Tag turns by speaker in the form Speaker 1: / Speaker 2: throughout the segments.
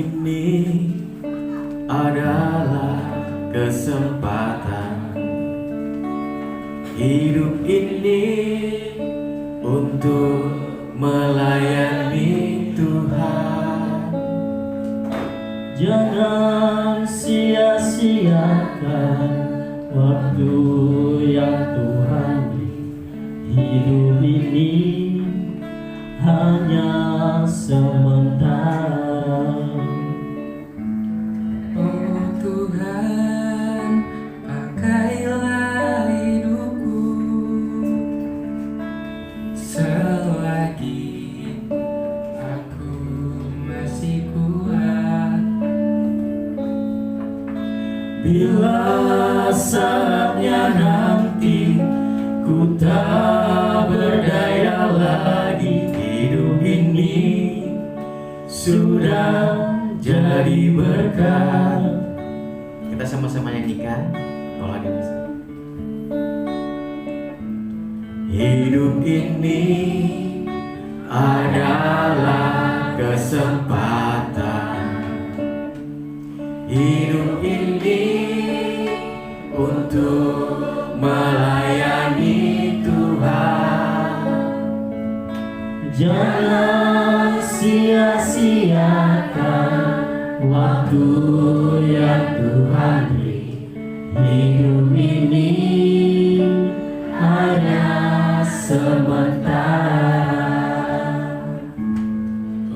Speaker 1: ini adalah kesempatan. Hidup ini untuk melayani Tuhan.
Speaker 2: Jangan sia-siakan waktu yang Tuhan beri. Hidup ini hanya sementara.
Speaker 3: Oh Tuhan, pakailah hidupku selagi aku masih kuat.
Speaker 1: Bila saatnya nanti ku tak berdaya lagi, hidup ini sudah jadi berkat. Kita sama-sama nyanyikan kalau ada bisa. Hidup ini adalah kesempatan. Hidup ini untuk melayani Tuhan.
Speaker 2: Jangan sia-siakan waktu yang Tuhan beri. Hidup ini hanya sementara.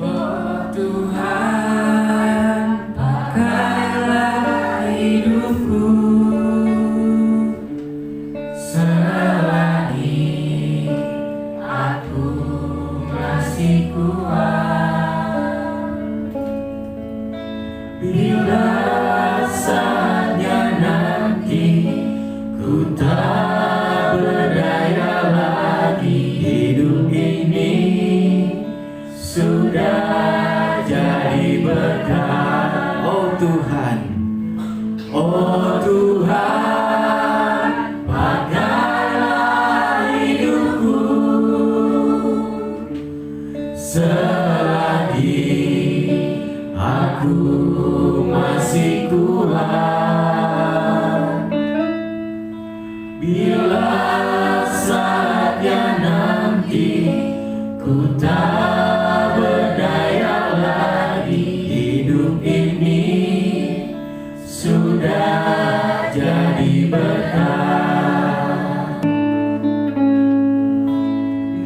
Speaker 3: Oh Tuhan, pakailah hidupku selagi aku masih kuat.
Speaker 1: Bila saatnya nanti ku tak berdaya lagi, hidup ini sudah jadi berkat. Oh Tuhan, oh Tuhan, pakailah hidupku selagi aku masih kuat. Bila saatnya nanti ku tak berdaya lagi, hidup ini sudah jadi berkat.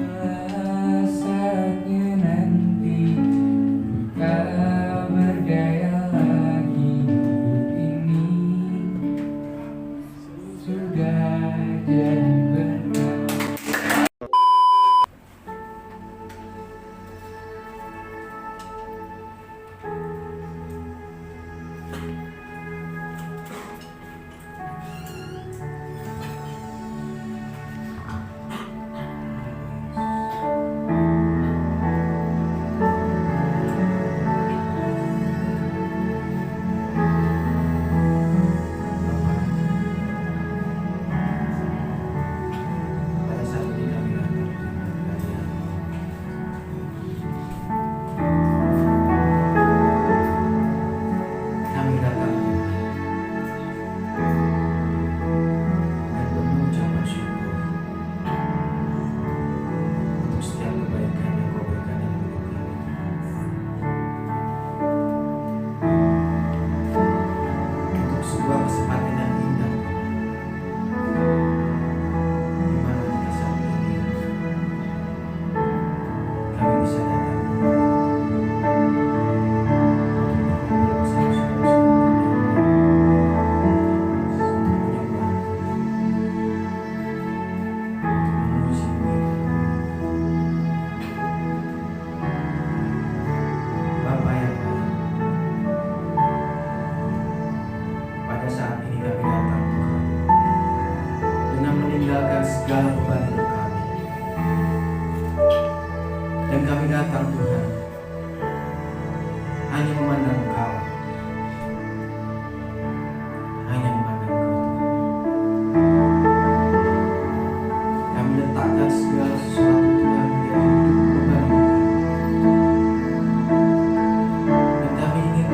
Speaker 3: Bila saatnya nanti ku tak berdaya lagi, hidup ini sudah jadi berkat.
Speaker 1: Pada saat ini kami datang dan penuh ucapan syukur untuk setiap kebaikan yang Kau berikan dalam hidup kami. Untuk sebuah kesempatan yang indah, di mana kita saat ini kami bisa datang bersama Bapa yang baik, pada saat ini kami datang Tuhan dengan meninggalkan segala beban hidup kami, dan kami datang Tuhan hanya memandang Engkau, hanya memandang Engkau Tuhan. Kami letakkan segala sesuatu Tuhan yang hidup beban hidup kami, dan kami ingin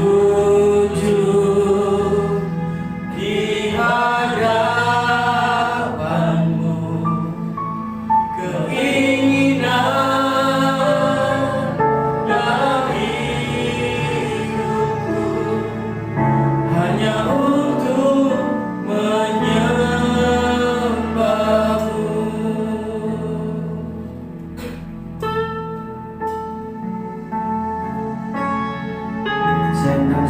Speaker 1: sujud di hadapanmu, keinginan dalam hidupku hanya untuk menyembahmu. Saya hendak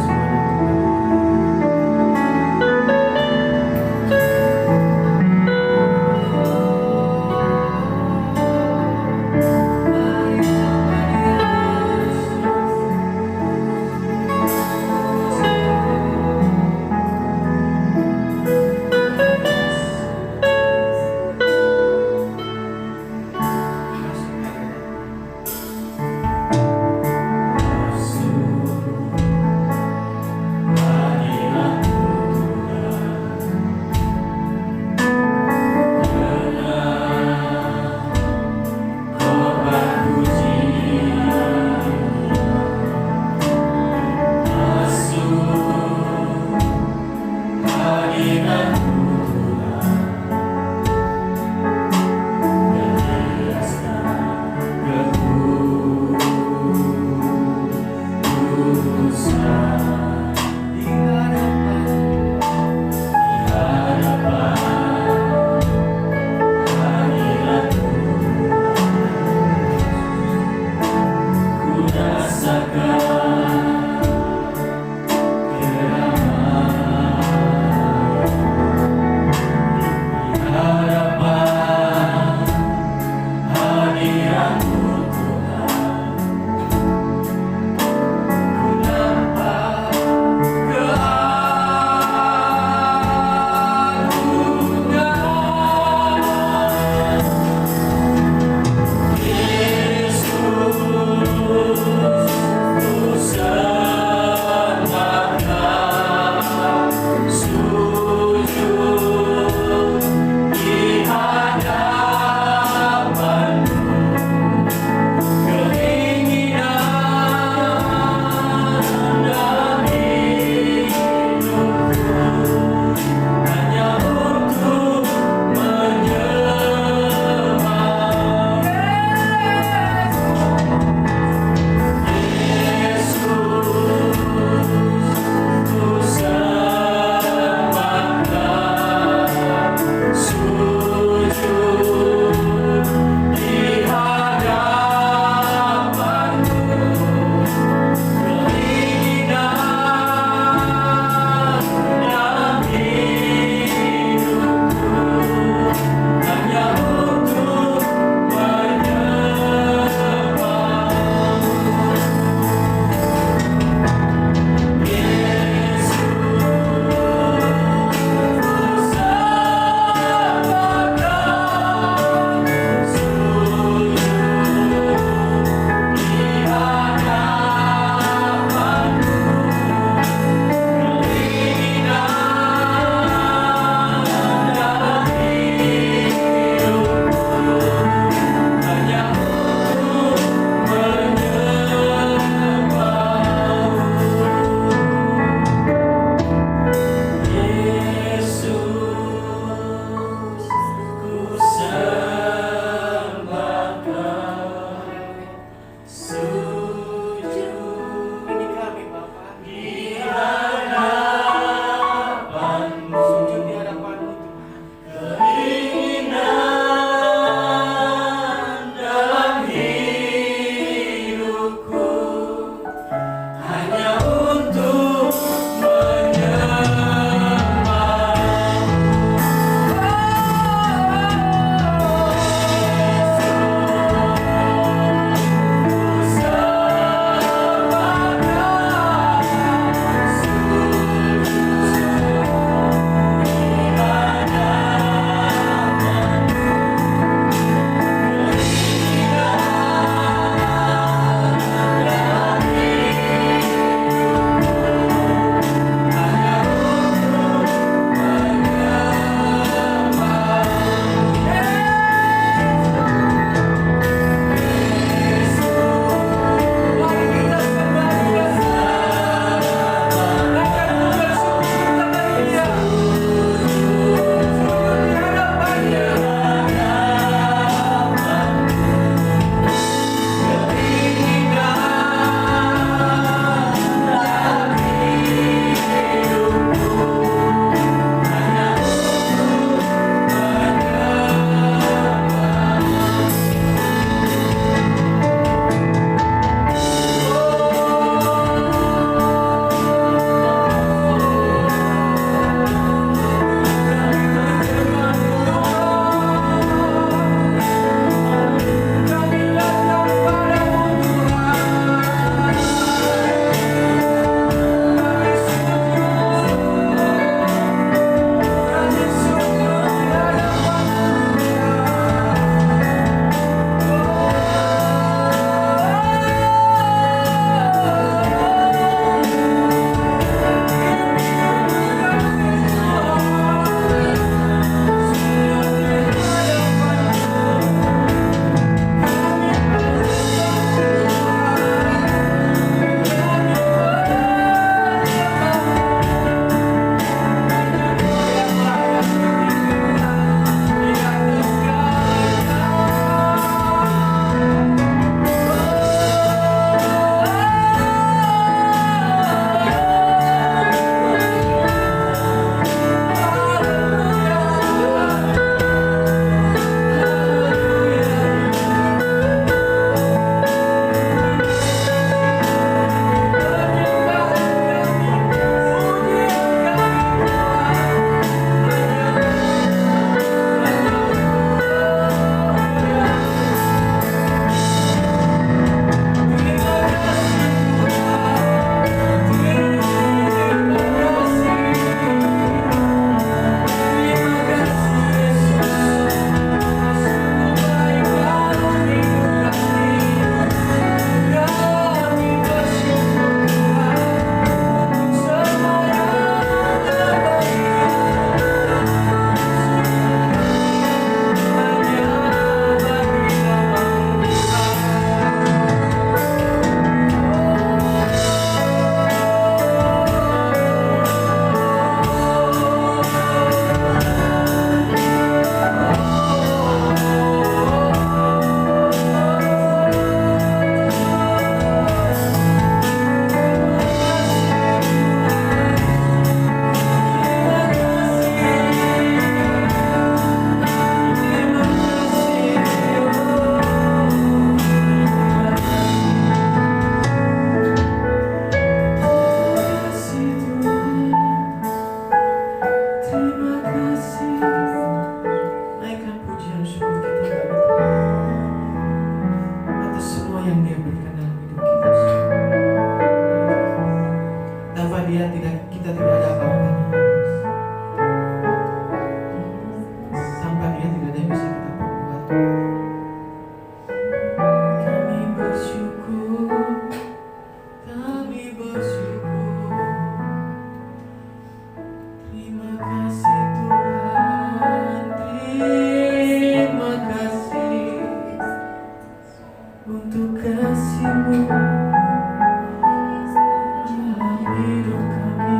Speaker 1: hidup kami.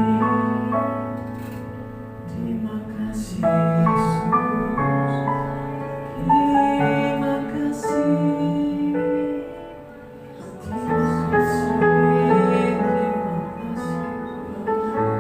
Speaker 1: Terima kasih Yesus, terima kasih, terima kasih, terima kasih.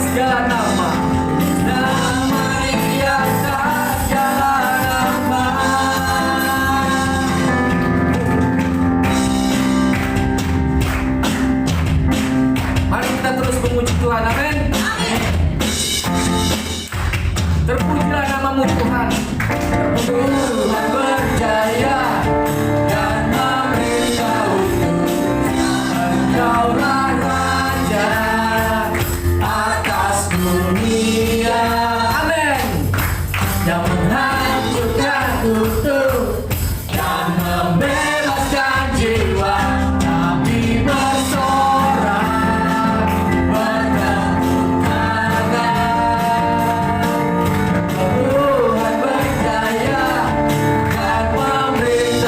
Speaker 1: segala nama, nama di atas segala nama. Mari kita terus memuji Tuhan, amin. Terpujilah namamu Tuhan. Tuhan berjaya dan memerintah untuk Engkaulah Raja atas dunia, amin. Yang menghancurkan kutuk dan membebaskan jiwa, Nabi bersorak bertepuk tangan. Tuhan berjaya dan memerintah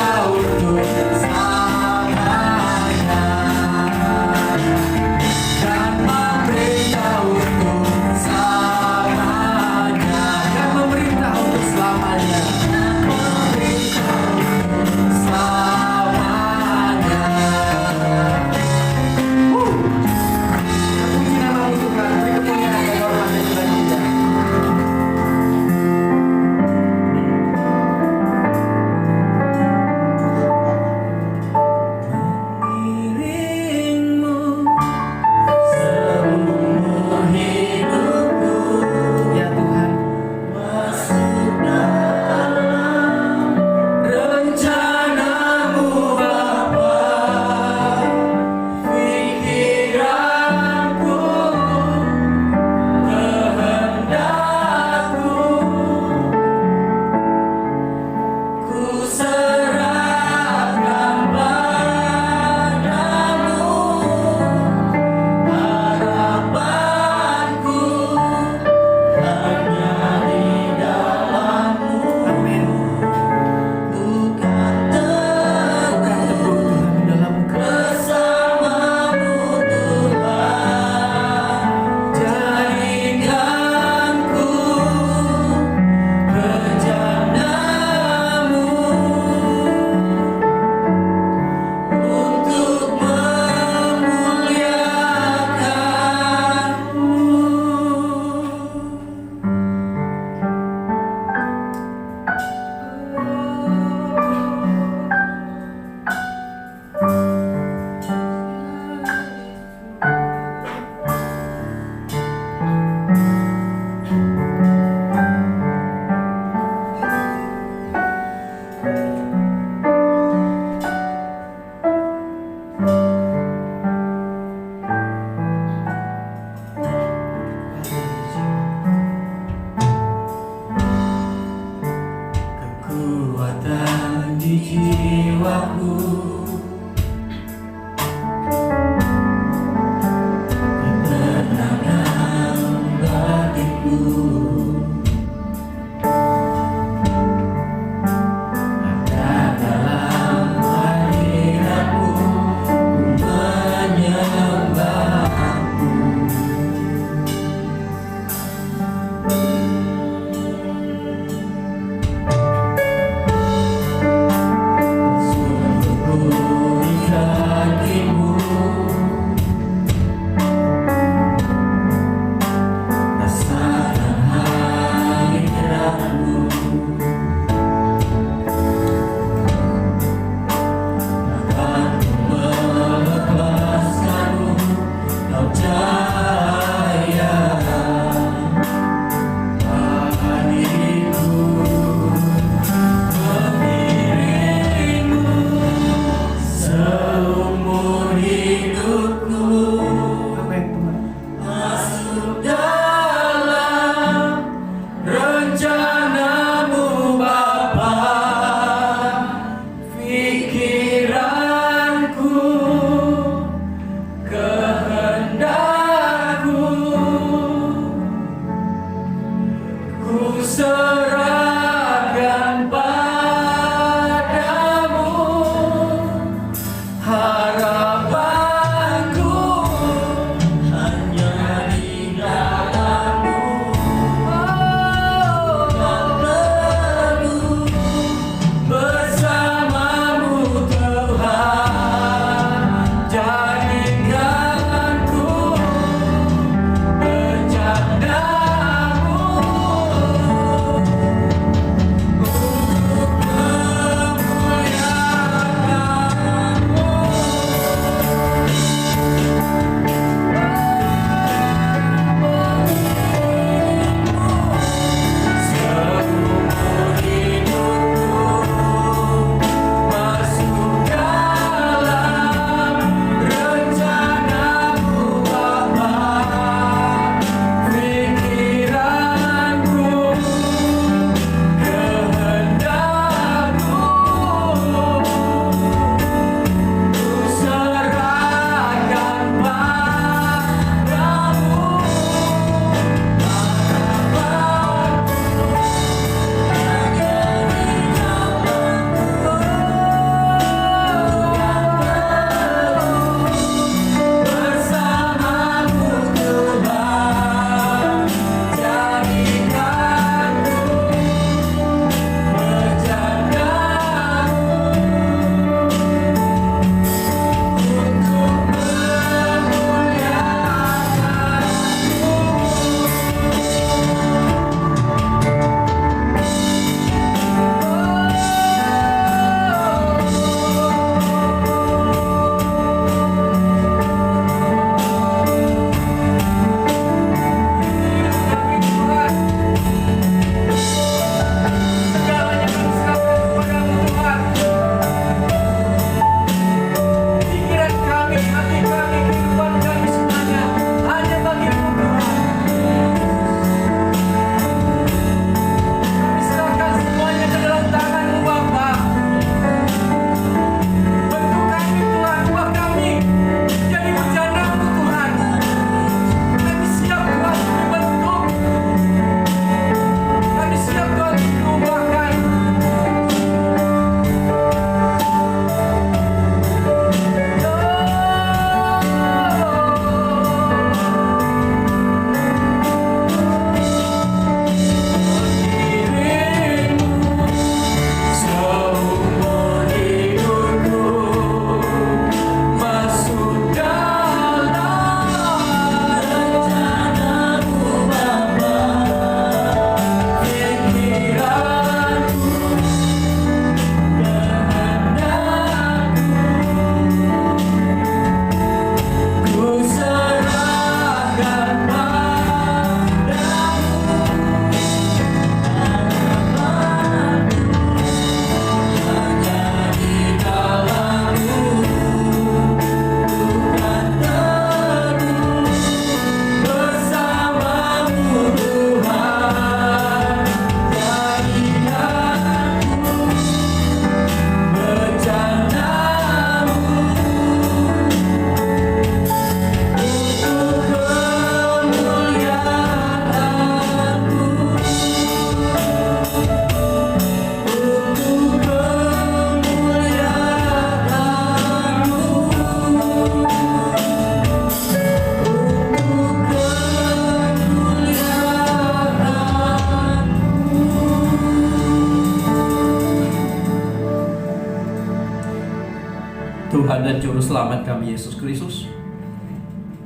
Speaker 4: dan Juru Selamat kami Yesus Kristus,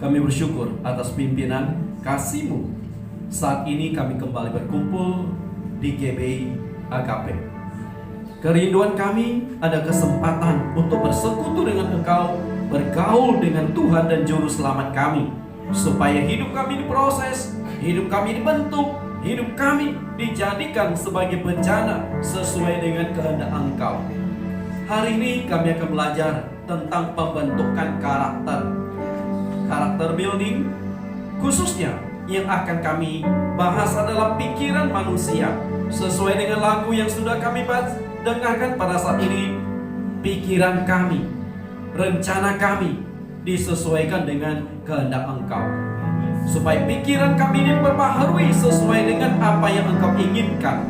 Speaker 4: kami bersyukur atas pimpinan kasih-Mu. Saat ini kami kembali berkumpul di GBI AKP. Kerinduan kami ada kesempatan untuk bersekutu dengan Engkau, bergaul dengan Tuhan dan Juru Selamat kami, supaya hidup kami diproses, hidup kami dibentuk, hidup kami dijadikan sebagai bencana sesuai dengan kehendak Engkau. Hari ini kami akan belajar tentang pembentukan karakter building, khususnya yang akan kami bahas adalah pikiran manusia. Sesuai dengan lagu yang sudah kami dengarkan pada saat ini, pikiran kami, rencana kami disesuaikan dengan kehendak Engkau, supaya pikiran kami diperbaharui sesuai dengan apa yang Engkau inginkan,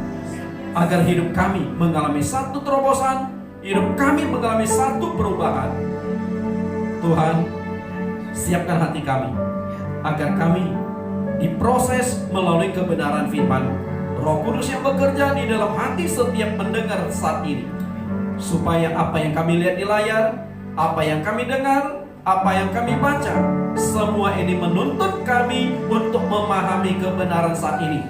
Speaker 4: agar hidup kami mengalami satu terobosan, hidup kami mengalami satu perubahan. Tuhan, siapkan hati kami, agar kami diproses melalui kebenaran firman Roh Kudus yang bekerja di dalam hati setiap pendengar saat ini, supaya apa yang kami lihat di layar, apa yang kami dengar, apa yang kami baca, semua ini menuntut kami untuk memahami kebenaran saat ini.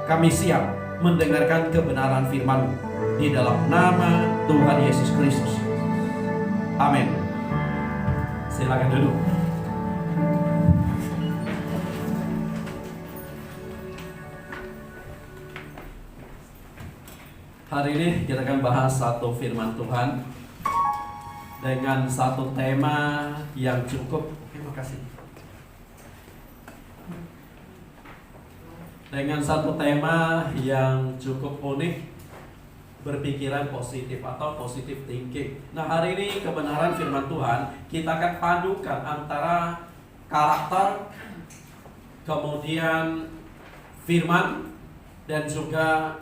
Speaker 4: Kami siap mendengarkan kebenaran firman-Mu di dalam nama Tuhan Yesus Kristus. Amin. Silakan duduk. Hari ini kita akan bahas satu firman Tuhan dengan satu tema yang cukup, terima kasih. Dengan satu tema yang cukup unik, berpikiran positif atau positive thinking. Nah, hari ini kebenaran firman Tuhan kita akan padukan antara karakter, kemudian firman, dan juga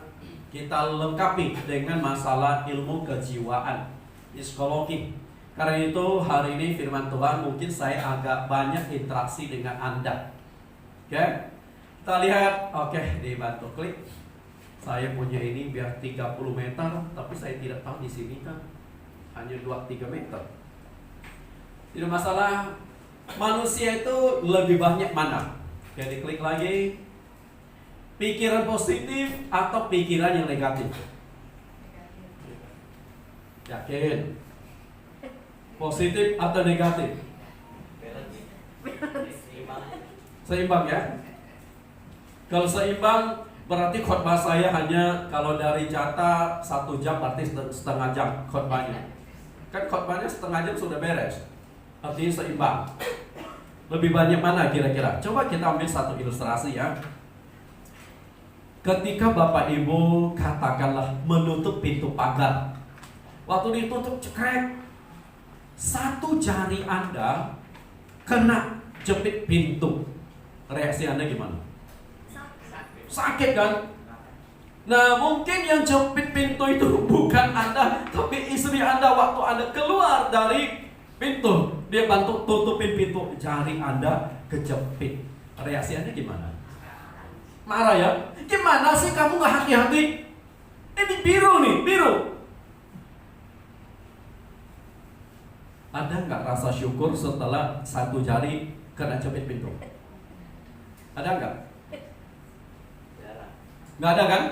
Speaker 4: kita lengkapi dengan masalah ilmu kejiwaan, psikologi. Karena itu hari ini firman Tuhan mungkin saya agak banyak interaksi dengan Anda. Oke? Kita lihat, dibantu klik. Saya punya ini biar 30 meter, tapi saya tidak tahu di sini kan hanya 2-3 meter. Tidak masalah. Manusia itu lebih banyak mana? Oke, diklik lagi. Pikiran positif atau pikiran yang negatif? Yakin? Positif atau negatif? Seimbang ya? Kalau seimbang berarti khotbah saya hanya, kalau dari jatah 1 jam berarti setengah jam khotbahnya. Kan khotbahnya setengah jam sudah beres. Artinya seimbang. Lebih banyak mana kira-kira? Coba kita ambil satu ilustrasi ya. Ketika Bapak Ibu katakanlah menutup pintu pagar, waktu ditutup cekrek, satu jari Anda kena jepit pintu, reaksi Anda gimana? Sakit kan? Nah, mungkin yang jepit pintu itu bukan Anda, tapi istri Anda. Waktu Anda keluar dari pintu, dia bantu tutupin pintu, jari Anda kejepit. Reaksi Anda gimana? Marah ya? Gimana sih kamu gak hati-hati? Ini biru nih, biru. Ada gak rasa syukur setelah satu jari kena jepit pintu? Ada gak? Gak ada kan?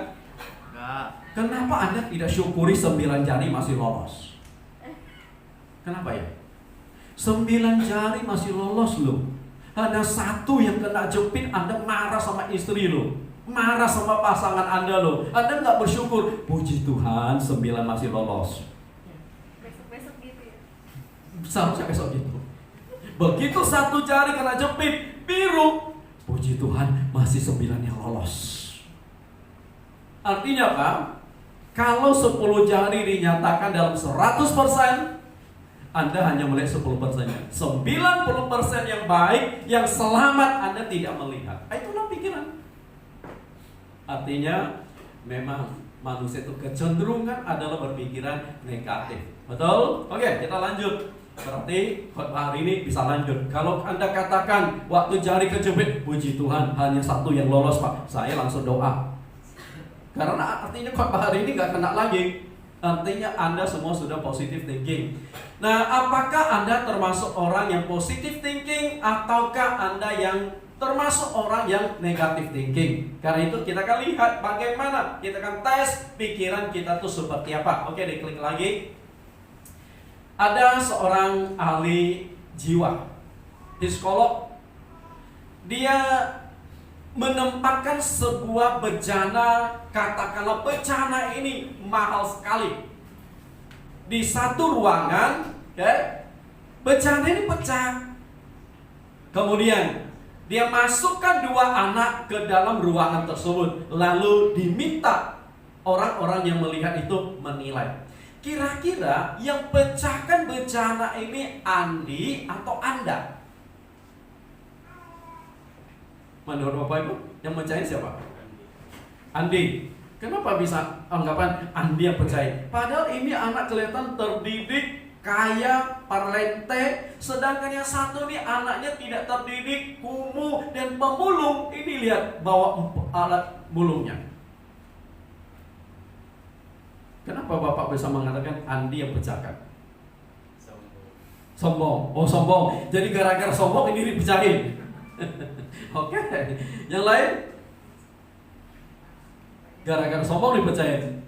Speaker 4: Gak. Kenapa Anda tidak syukuri 9 jari masih lolos? Kenapa ya? 9 jari masih lolos loh. Ada satu yang kena jepit, Anda marah sama istri loh, marah sama pasangan Anda loh. Anda gak bersyukur, puji Tuhan 9 masih lolos.
Speaker 5: Besok-besok gitu ya?
Speaker 4: Seharusnya besok gitu. Begitu satu jari kena jepit, biru, puji Tuhan masih 9 yang lolos. Artinya apa? Kalau 10 jari dinyatakan dalam 100%, Anda hanya melihat 10%-nya. 90% yang baik, yang selamat Anda tidak melihat. Itulah pikiran. Artinya memang manusia itu kecenderungan adalah berpikiran negatif. Betul? Oke, kita lanjut. Berarti khotbah hari ini bisa lanjut. Kalau Anda katakan waktu jari kejepit, puji Tuhan hanya satu yang lolos Pak, saya langsung doa. Karena artinya khotbah hari ini gak kena lagi. Artinya Anda semua sudah positive thinking. Nah, apakah Anda termasuk orang yang positive thinking ataukah Anda yang termasuk orang yang negative thinking? Karena itu kita akan lihat bagaimana kita akan tes pikiran kita tuh seperti apa. Oke, diklik lagi. Ada seorang ahli jiwa, psikolog. Dia menempatkan sebuah bejana, katakanlah bejana ini mahal sekali di satu ruangan, bejana ini pecah. Kemudian dia masukkan 2 anak ke dalam ruangan tersebut, lalu diminta orang-orang yang melihat itu menilai. Kira-kira yang pecahkan bejana ini Andi atau Anda? Menurut Bapak Ibu, yang pecahin siapa? Andi. Kenapa bisa anggapan Andi yang pecahin? Padahal ini anak kelihatan terdidik, kaya, parlente. Sedangkan yang satu nih anaknya tidak terdidik, kumuh, dan pemulung. Ini lihat bawa alat mulungnya. Kenapa Bapak bisa mengatakan Andi yang pecahkan? Sombong. Oh, sombong. Jadi gara-gara sombong ini dipecahin. Oke. Yang lain? Gara-gara sombong dipecahin.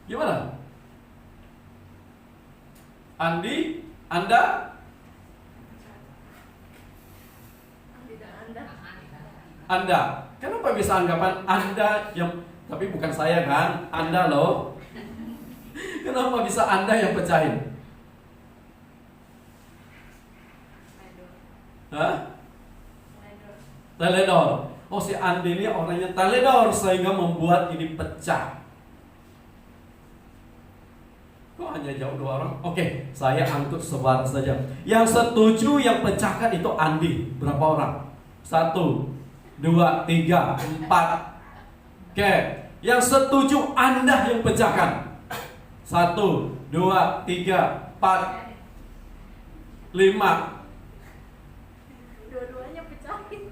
Speaker 4: Gimana? Andi, Anda?
Speaker 5: Tidak Anda.
Speaker 4: Anda. Kenapa bisa anggapan Anda yang, tapi bukan saya kan? Anda loh. Kenapa bisa Anda yang pecahin? Hah? Teledor. Oh, si Andi ini orangnya teledor sehingga membuat ini pecah. Kok hanya jauh 2 orang? Oke, saya angkut sebar saja. Yang setuju yang pecahkan itu Andi. Berapa orang? 1, 2, 3, 4. Oke, yang setuju Anda yang pecahkan. 1, 2, 3, 4, 5.
Speaker 5: Dua-duanya pecahin.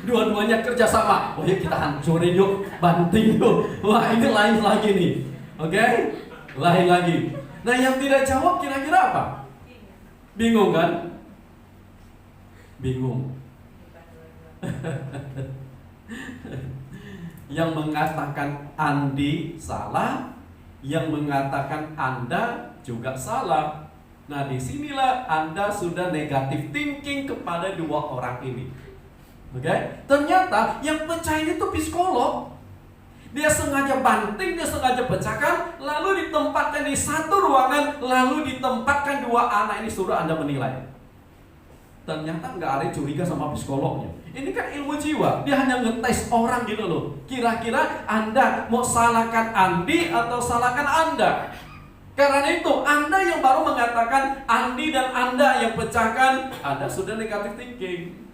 Speaker 4: Dua-duanya kerjasama. Oh ya, kita hancurin yuk, banting yuk. Wah, ini lain lagi nih. Oke, lain lagi. Nah, yang tidak jawab kira-kira apa? Bingung kan? Bingung. Yang mengatakan Andi salah, yang mengatakan Anda juga salah. Nah, disinilah Anda sudah negatif thinking kepada 2 orang ini. Oke? Ternyata yang pecahin itu psikolog. Dia sengaja banting, dia sengaja pecahkan, lalu ditempatkan di satu ruangan, lalu ditempatkan 2 anak ini, suruh Anda menilai. Ternyata nggak ada curiga sama psikolognya. Ini kan ilmu jiwa. Dia hanya ngetes orang gitu loh. Kira-kira Anda mau salahkan Andi atau salahkan Anda? Karena itu Anda yang baru mengatakan Andi dan Anda yang pecahkan, Anda sudah negatif thinking.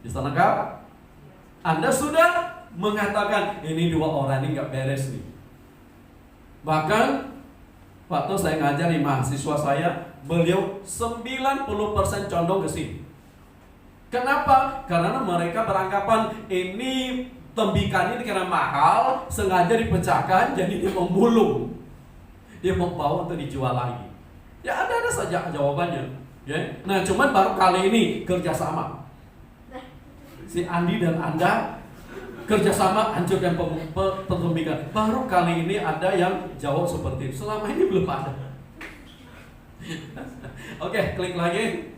Speaker 4: Bisa lengkap? Anda sudah mengatakan ini 2 orang ini nggak beres nih. Bahkan waktu saya ngajari mahasiswa saya, beliau 90% condong ke sini. Kenapa? Karena mereka beranggapan ini tembikan ini karena mahal, sengaja dipecahkan, jadi dia memulung. Dia membawa untuk dijual lagi. Ya ada saja jawabannya. Ya. Nah, cuman baru kali ini kerjasama. Si Andi dan Anda kerjasama hancurkan tembikan. Baru kali ini ada yang jawab seperti itu. Selama ini belum ada. Oke, klik lagi.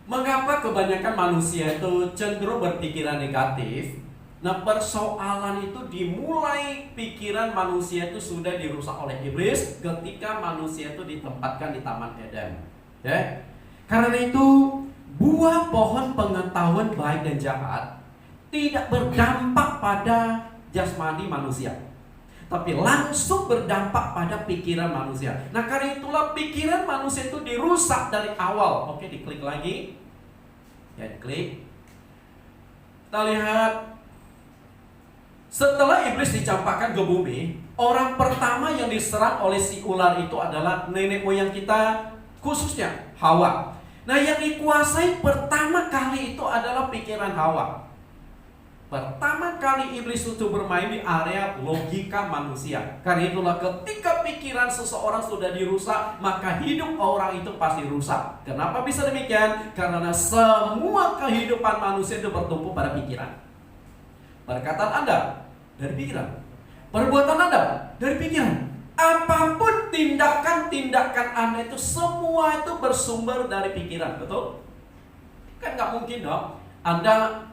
Speaker 4: Mengapa kebanyakan manusia itu cenderung berpikiran negatif? Nah, persoalan itu dimulai pikiran manusia itu sudah dirusak oleh iblis ketika manusia itu ditempatkan di Taman Eden. Ya. Karena itu, buah pohon pengetahuan baik dan jahat tidak berdampak pada jasmani manusia, tapi langsung berdampak pada pikiran manusia. Nah, karena itulah pikiran manusia itu dirusak dari awal. Oke, diklik lagi. Ya, diklik. Kita lihat. Setelah iblis dicampakkan ke bumi, orang pertama yang diserang oleh si ular itu adalah nenek moyang kita, khususnya Hawa. Nah, yang dikuasai pertama kali itu adalah pikiran Hawa. Pertama kali iblis itu bermain di area logika manusia. Karena itulah ketika pikiran seseorang sudah dirusak, maka hidup orang itu pasti rusak. Kenapa bisa demikian? Karena semua kehidupan manusia itu bertumpu pada pikiran. Perkataan Anda dari pikiran, perbuatan Anda dari pikiran. Apapun tindakan-tindakan Anda itu semua itu bersumber dari pikiran, betul? Kan nggak mungkin dong Anda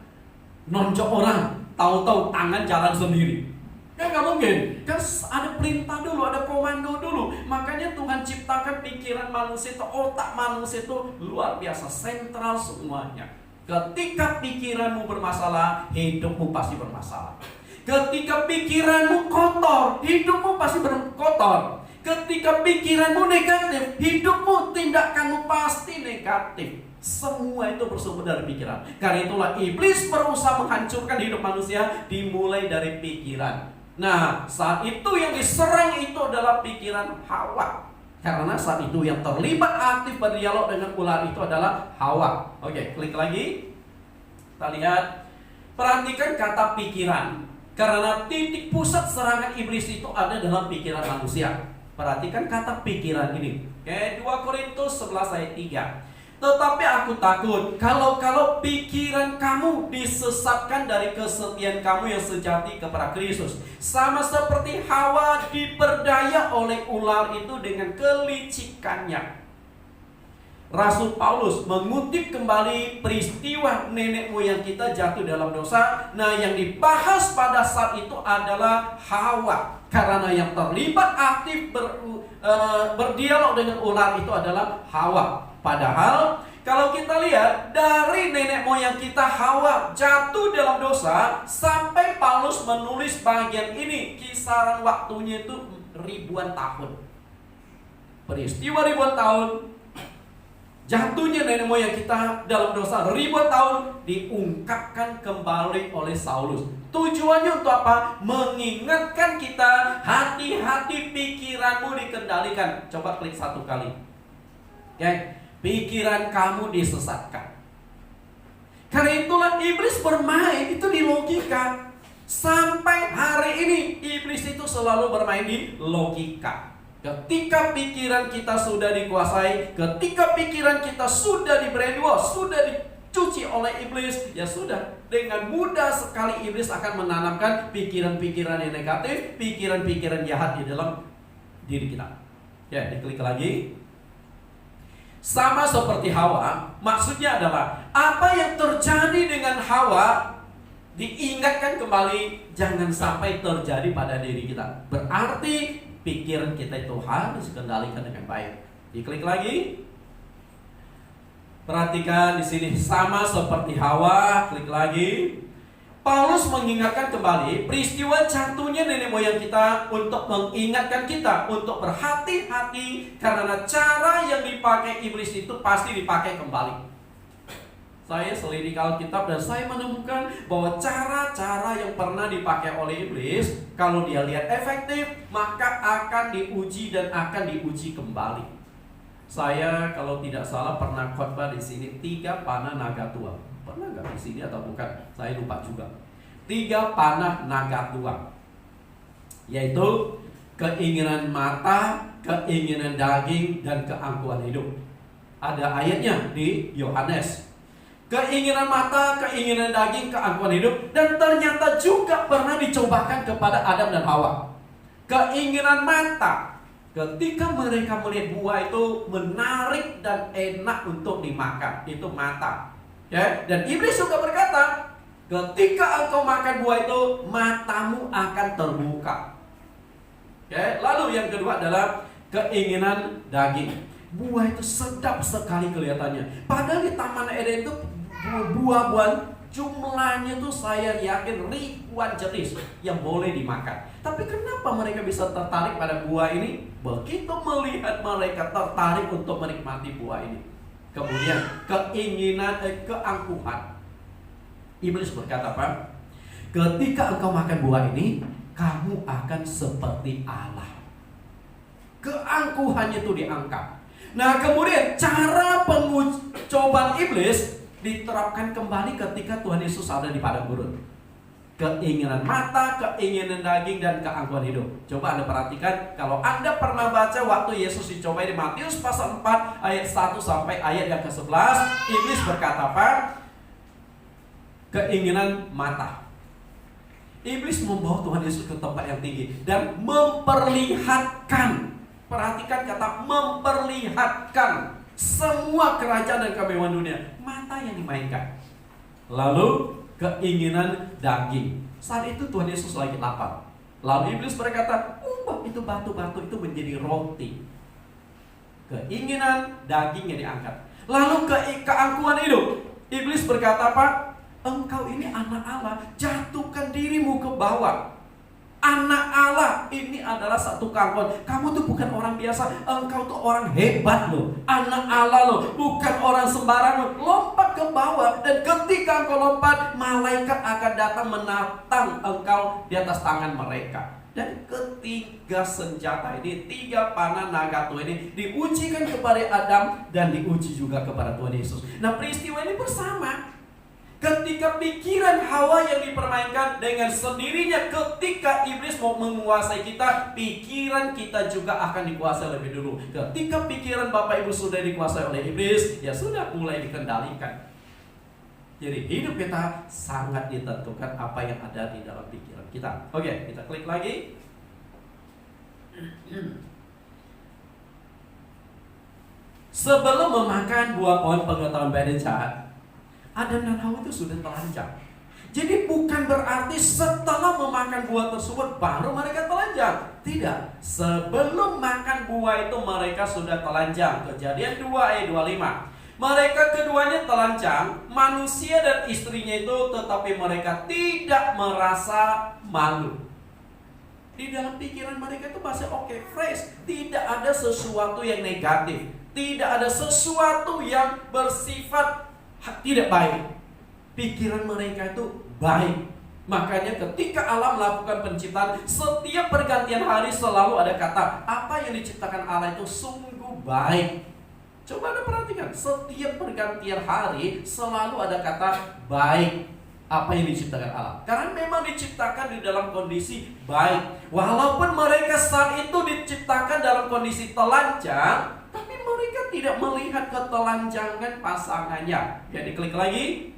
Speaker 4: nonjok orang, tahu-tahu tangan jalan sendiri. Kan nggak mungkin. Kan ada perintah dulu, ada komando dulu. Makanya Tuhan ciptakan pikiran manusia itu, otak manusia itu luar biasa, sentral semuanya. Ketika pikiranmu bermasalah, hidupmu pasti bermasalah. Ketika pikiranmu kotor, hidupmu pasti berkotor. Ketika pikiranmu negatif, hidupmu, tindakanmu pasti negatif. Semua itu bersumber dari pikiran. Karena itulah iblis berusaha menghancurkan hidup manusia dimulai dari pikiran. Nah, saat itu yang diserang itu adalah pikiran Hawa. Karena saat itu yang terlibat aktif berdialog dengan ular itu adalah Hawa. Oke, klik lagi. Kita lihat. Perhatikan kata pikiran. Karena titik pusat serangan iblis itu ada dalam pikiran manusia. Perhatikan kata pikiran ini. Oke, 2 Korintus 11 ayat 3. Tetapi aku takut kalau pikiran kamu disesatkan dari kesetiaan kamu yang sejati kepada Kristus. Sama seperti Hawa diperdaya oleh ular itu dengan kelicikannya. Rasul Paulus mengutip kembali peristiwa nenek moyang kita jatuh dalam dosa. Nah, yang dibahas pada saat itu adalah Hawa. Karena yang terlibat aktif berdialog dengan ular itu adalah Hawa. Padahal kalau kita lihat dari nenek moyang kita Hawa jatuh dalam dosa sampai Paulus menulis bagian ini, kisaran waktunya itu ribuan tahun. Peristiwa ribuan tahun, jatuhnya nenek moyang kita dalam dosa ribuan tahun diungkapkan kembali oleh Saulus. Tujuannya untuk apa? Mengingatkan kita, hati-hati pikiranmu dikendalikan. Coba klik 1 kali. Oke. Pikiran kamu disesatkan. Karena itulah iblis bermain itu di logika. Sampai hari ini iblis itu selalu bermain di logika. Ketika pikiran kita sudah dikuasai, ketika pikiran kita sudah di brainwash, sudah dicuci oleh iblis, ya sudah, dengan mudah sekali iblis akan menanamkan pikiran-pikiran yang negatif, pikiran-pikiran jahat di dalam diri kita. Ya, diklik lagi. Sama seperti Hawa, maksudnya adalah apa yang terjadi dengan Hawa diingatkan kembali, jangan sampai terjadi pada diri kita. Berarti pikiran kita itu harus dikendalikan dengan baik. Diklik lagi. Perhatikan di sini, sama seperti Hawa, klik lagi. Paulus mengingatkan kembali peristiwa jatuhnya nenek moyang kita untuk mengingatkan kita untuk berhati-hati karena cara yang dipakai iblis itu pasti dipakai kembali. Saya selidiki Alkitab dan saya menemukan bahwa cara-cara yang pernah dipakai oleh iblis, kalau dia lihat efektif, maka akan diuji dan akan diuji kembali. Saya kalau tidak salah pernah khotbah di sini 3 panah naga tua. Pernah nggak di sini atau bukan? Saya lupa juga. 3 panah naga tua, yaitu keinginan mata, keinginan daging, dan keangkuhan hidup. Ada ayatnya di Yohanes. Keinginan mata, keinginan daging, keangkuhan hidup, dan ternyata juga pernah dicobakan kepada Adam dan Hawa. Keinginan mata, ketika mereka melihat buah itu menarik dan enak untuk dimakan, itu mata. Ya, dan iblis juga berkata, ketika engkau makan buah itu, matamu akan terbuka. Ya, lalu yang kedua adalah keinginan daging. Buah itu sedap sekali kelihatannya. Padahal di Taman Eden itu buah-buahan jumlahnya tuh saya yakin ribuan jenis yang boleh dimakan. Tapi kenapa mereka bisa tertarik pada buah ini? Begitu melihat mereka tertarik untuk menikmati buah ini. Kemudian keinginan keangkuhan. Iblis berkata apa? Ketika engkau makan buah ini, kamu akan seperti Allah. Keangkuhannya itu diangkat. Nah, kemudian cara pencobaan iblis diterapkan kembali ketika Tuhan Yesus ada di padang gurun. Keinginan mata, keinginan daging, dan keangkuhan hidup. Coba Anda perhatikan, kalau Anda pernah baca waktu Yesus dicobai di Matius pasal 4 ayat 1 sampai ayat yang ke-11, iblis berkata apa? Keinginan mata. Iblis membawa Tuhan Yesus ke tempat yang tinggi dan memperlihatkan. Perhatikan kata memperlihatkan semua kerajaan dan kemewahan dunia. Mata yang dimainkan. Lalu keinginan daging. Saat itu Tuhan Yesus lagi lapar. Lalu iblis berkata, ubah itu batu-batu itu menjadi roti. Keinginan daging yang diangkat. Lalu keangkuhan hidup. Iblis berkata apa? Engkau ini anak Allah, jatuhkan dirimu ke bawah. Anak Allah ini adalah satu keangkuhan. Kamu tuh bukan orang biasa, engkau tuh orang hebat loh. Anak Allah loh, bukan orang sembarangan. Lompat ke bawah, dan ketika engkau lompat, malaikat akan datang menatang engkau di atas tangan mereka. Dan ketiga senjata ini, 3 panah naga tua ini diujikan kepada Adam dan diuji juga kepada Tuhan Yesus. Nah, peristiwa ini bersama. Ketika pikiran Hawa yang dipermainkan, dengan sendirinya ketika iblis mau menguasai kita, pikiran kita juga akan dikuasai lebih dulu. Ketika pikiran Bapak Ibu sudah dikuasai oleh iblis, ya sudah mulai dikendalikan. Jadi hidup kita sangat ditentukan apa yang ada di dalam pikiran kita. Oke, kita klik lagi. Sebelum memakan buah pohon pengetahuan baik dan jahat, Adam dan Hawa itu sudah telanjang. Jadi bukan berarti setelah memakan buah tersebut baru mereka telanjang. Tidak. Sebelum makan buah itu mereka sudah telanjang. Kejadian 2 ayat 25. Mereka keduanya telanjang, manusia dan istrinya itu, tetapi mereka tidak merasa malu. Di dalam pikiran mereka itu masih oke, fresh. Tidak ada sesuatu yang negatif. Tidak ada sesuatu yang bersifat tidak baik. Pikiran mereka itu baik. Makanya ketika Allah melakukan penciptaan, setiap pergantian hari selalu ada kata, apa yang diciptakan Allah itu sungguh baik. Coba Anda perhatikan, setiap pergantian hari selalu ada kata baik. Apa yang diciptakan Allah, karena memang diciptakan di dalam kondisi baik. Walaupun mereka saat itu diciptakan dalam kondisi telanjang, tapi mereka tidak melihat ketelanjangan pasangannya. Ya, diklik lagi.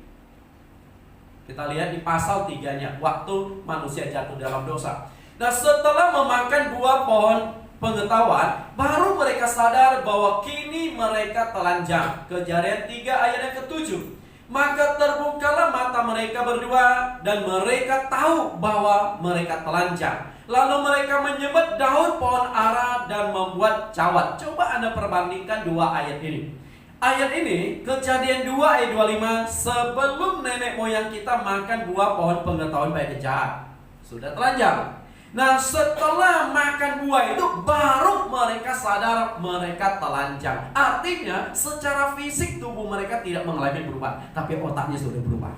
Speaker 4: Kita lihat di pasal 3-nya, waktu manusia jatuh dalam dosa. Nah, setelah memakan buah pohon pengetahuan, baru mereka sadar bahwa kini mereka telanjang. Kejadian 3 ayat yang ke-7. Maka terbukalah mata mereka berdua, dan mereka tahu bahwa mereka telanjang. Lalu mereka menyebut daun pohon ara dan membuat cawat. Coba Anda perbandingkan 2 ayat ini. Ayat ini, Kejadian 2 ayat 25, sebelum nenek moyang kita makan buah pohon pengetahuan baik dan jahat, sudah telanjang. Nah, setelah makan buah itu baru mereka sadar mereka telanjang. Artinya secara fisik tubuh mereka tidak mengalami perubahan, tapi otaknya sudah berubah.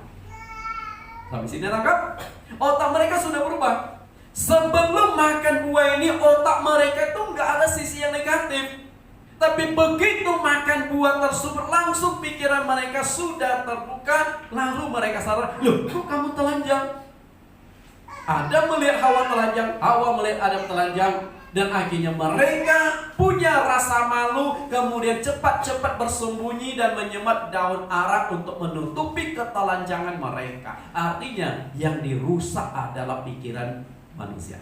Speaker 4: Sampai sini tangkap? Otak mereka sudah berubah. Sebelum makan buah ini, otak mereka itu nggak ada sisi yang negatif. Tapi begitu makan buah tersebut, langsung pikiran mereka sudah terbuka. Lalu mereka sadar, loh, kok kamu telanjang? Adam melihat Hawa telanjang, Hawa melihat Adam telanjang, dan akhirnya mereka punya rasa malu, kemudian cepat-cepat bersembunyi dan menyemat daun ara untuk menutupi ketelanjangan mereka. Artinya yang dirusak adalah pikiran manusia.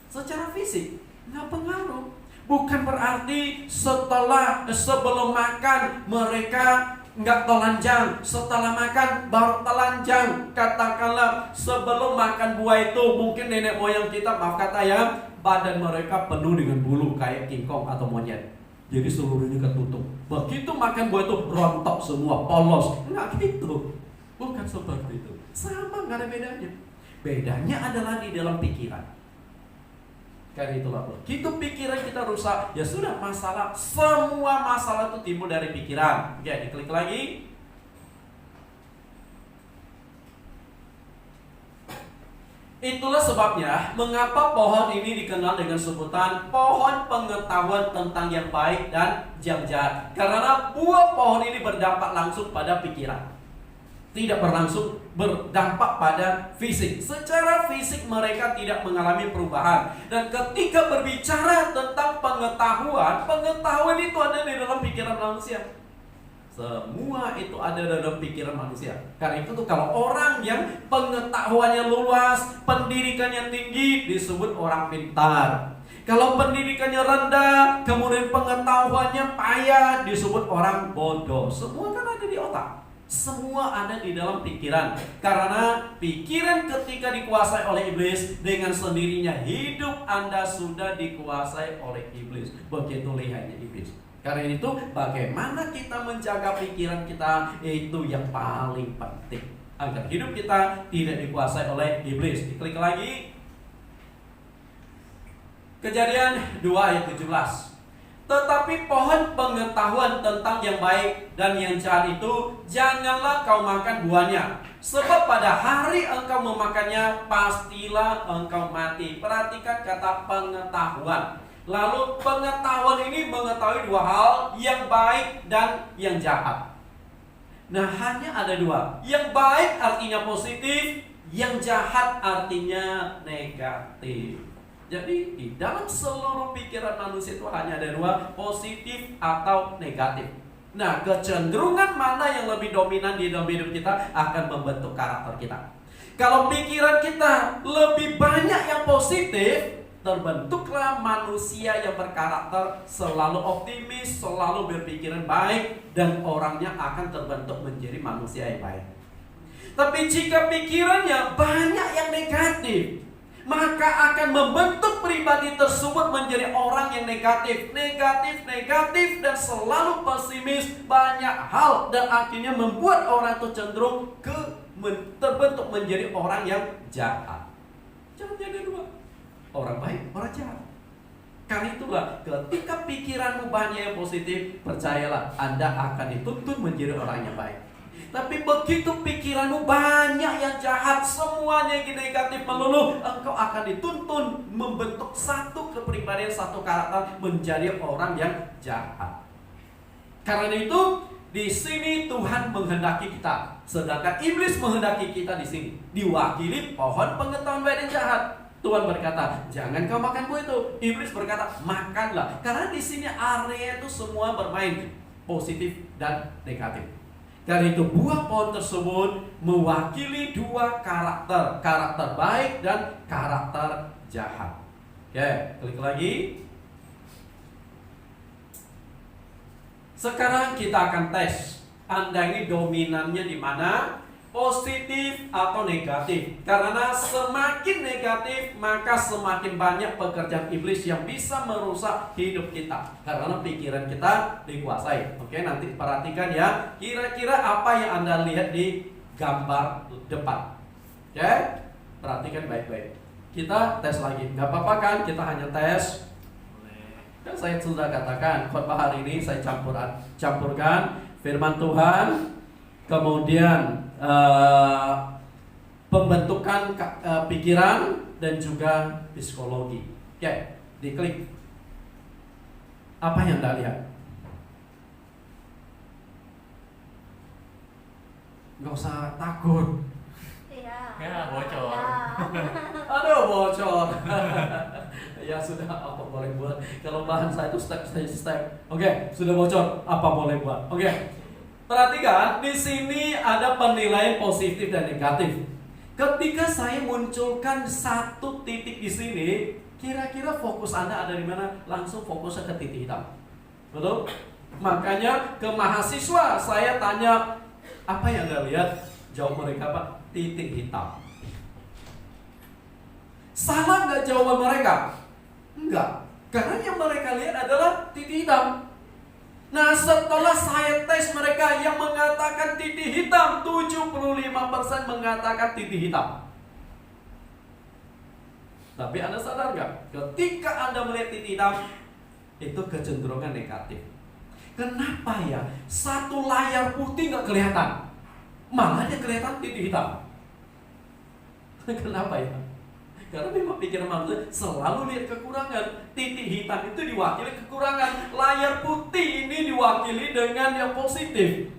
Speaker 4: Secara fisik nggak pengaruh. Bukan berarti sebelum makan mereka nggak telanjang, setelah makan baru telanjang. Katakanlah sebelum makan buah itu mungkin nenek moyang kita, maaf kata ya, badan mereka penuh dengan bulu kayak kingkong atau monyet. Jadi seluruhnya ketutup. Begitu makan buah itu rontok semua, polos. Nggak gitu. Bukan seperti itu. Sama, nggak ada bedanya. Bedanya adalah di dalam pikiran. Karena itulah, begitu pikiran kita rusak, ya sudah, masalah, semua masalah itu timbul dari pikiran. Oke, diklik lagi. Itulah sebabnya mengapa pohon ini dikenal dengan sebutan pohon pengetahuan tentang yang baik dan yang jahat. Karena buah pohon ini berdampak langsung pada pikiran. tidak berlangsung berdampak pada fisik. Secara fisik mereka tidak mengalami perubahan. Dan ketika berbicara tentang pengetahuan, pengetahuan itu ada di dalam pikiran manusia. Semua itu ada dalam pikiran manusia. Karena itu tuh kalau orang yang pengetahuannya luas, pendidikannya tinggi, disebut orang pintar. Kalau pendidikannya rendah, kemudian pengetahuannya payah, disebut orang bodoh. Semua kan ada di otak. Semua ada di dalam pikiran. Karena pikiran ketika dikuasai oleh iblis, dengan sendirinya hidup Anda sudah dikuasai oleh iblis. Begitu lihatnya iblis. Karena itu bagaimana kita menjaga pikiran kita, itu yang paling penting, agar hidup kita tidak dikuasai oleh iblis. Diklik lagi. Kejadian 2 ayat 17. Tetapi pohon pengetahuan tentang yang baik dan yang jahat itu janganlah kau makan buahnya, sebab pada hari engkau memakannya pastilah engkau mati. Perhatikan kata pengetahuan. Lalu pengetahuan ini mengetahui 2 hal, yang baik dan yang jahat. Nah, hanya ada 2. Yang baik artinya positif, yang jahat artinya negatif. Jadi di dalam seluruh pikiran manusia itu hanya ada 2, positif atau negatif. Nah, kecenderungan mana yang lebih dominan di dalam hidup kita akan membentuk karakter kita. Kalau pikiran kita lebih banyak yang positif, terbentuklah manusia yang berkarakter selalu optimis, selalu berpikiran baik, dan orangnya akan terbentuk menjadi manusia yang baik. Tapi jika pikirannya banyak yang negatif, maka akan membentuk pribadi tersebut menjadi orang yang negatif, dan selalu pesimis banyak hal, dan akhirnya membuat orang itu cenderung terbentuk menjadi orang yang jahat. Jangan jadi 2, orang baik, orang jahat. Karena itulah ketika pikiranmu banyak yang positif, percayalah Anda akan dituntun menjadi orang yang baik. Tapi begitu pikiranmu banyak yang jahat, semuanya yang negatif melulu, engkau akan dituntun membentuk satu kepribadian, satu karakter menjadi orang yang jahat. Karena itu di sini Tuhan menghendaki kita, sedangkan iblis menghendaki kita di sini diwakili pohon pengetahuan baik dan jahat. Tuhan berkata, jangan kau makan buah itu. Iblis berkata, makanlah. Karena di sini area itu semua bermain positif dan negatif. Karena itu buah pohon tersebut mewakili 2 karakter, karakter baik dan karakter jahat. Oke, klik lagi. Sekarang kita akan tes Anda ini dominannya di mana, positif atau negatif. Karena semakin negatif, maka semakin banyak pekerjaan iblis yang bisa merusak hidup kita. Karena pikiran kita dikuasai. Oke, nanti perhatikan ya, kira-kira apa yang Anda lihat di gambar depan. Oke, perhatikan baik-baik. Kita tes lagi, nggak apa-apa kan? Kita hanya tes. Dan saya sudah katakan, khotbah hari ini saya campurkan firman Tuhan, kemudian pembentukan pikiran, dan juga psikologi. Oke, diklik. Apa yang Anda lihat? Gak usah takut.
Speaker 5: Iya.
Speaker 2: Ya, bocor.
Speaker 4: Aduh, bocor. Ya sudah, apa boleh buat? Kalau bahan saya itu step. Oke, sudah bocor, apa boleh buat? Oke. Perhatikan, di sini ada penilaian positif dan negatif. Ketika saya munculkan satu titik di sini, kira-kira fokus Anda ada di mana? Langsung fokusnya ke titik hitam. Betul? Makanya ke mahasiswa saya tanya, apa yang Anda lihat? Jawab mereka, Pak, titik hitam. Salah nggak jawaban mereka? Enggak. Karena yang mereka lihat adalah titik hitam. Nah, setelah saya tes mereka yang mengatakan titik hitam, 75% mengatakan titik hitam. Tapi Anda sadar nggak? Ketika Anda melihat titik hitam, itu kecenderungan negatif. Kenapa ya? Satu layar putih nggak kelihatan, malah dia kelihatan titik hitam. Kenapa ya? Karena memang pikiran manusia selalu lihat kekurangan. Titik hitam itu diwakili kekurangan. Layar putih ini diwakili dengan yang positif.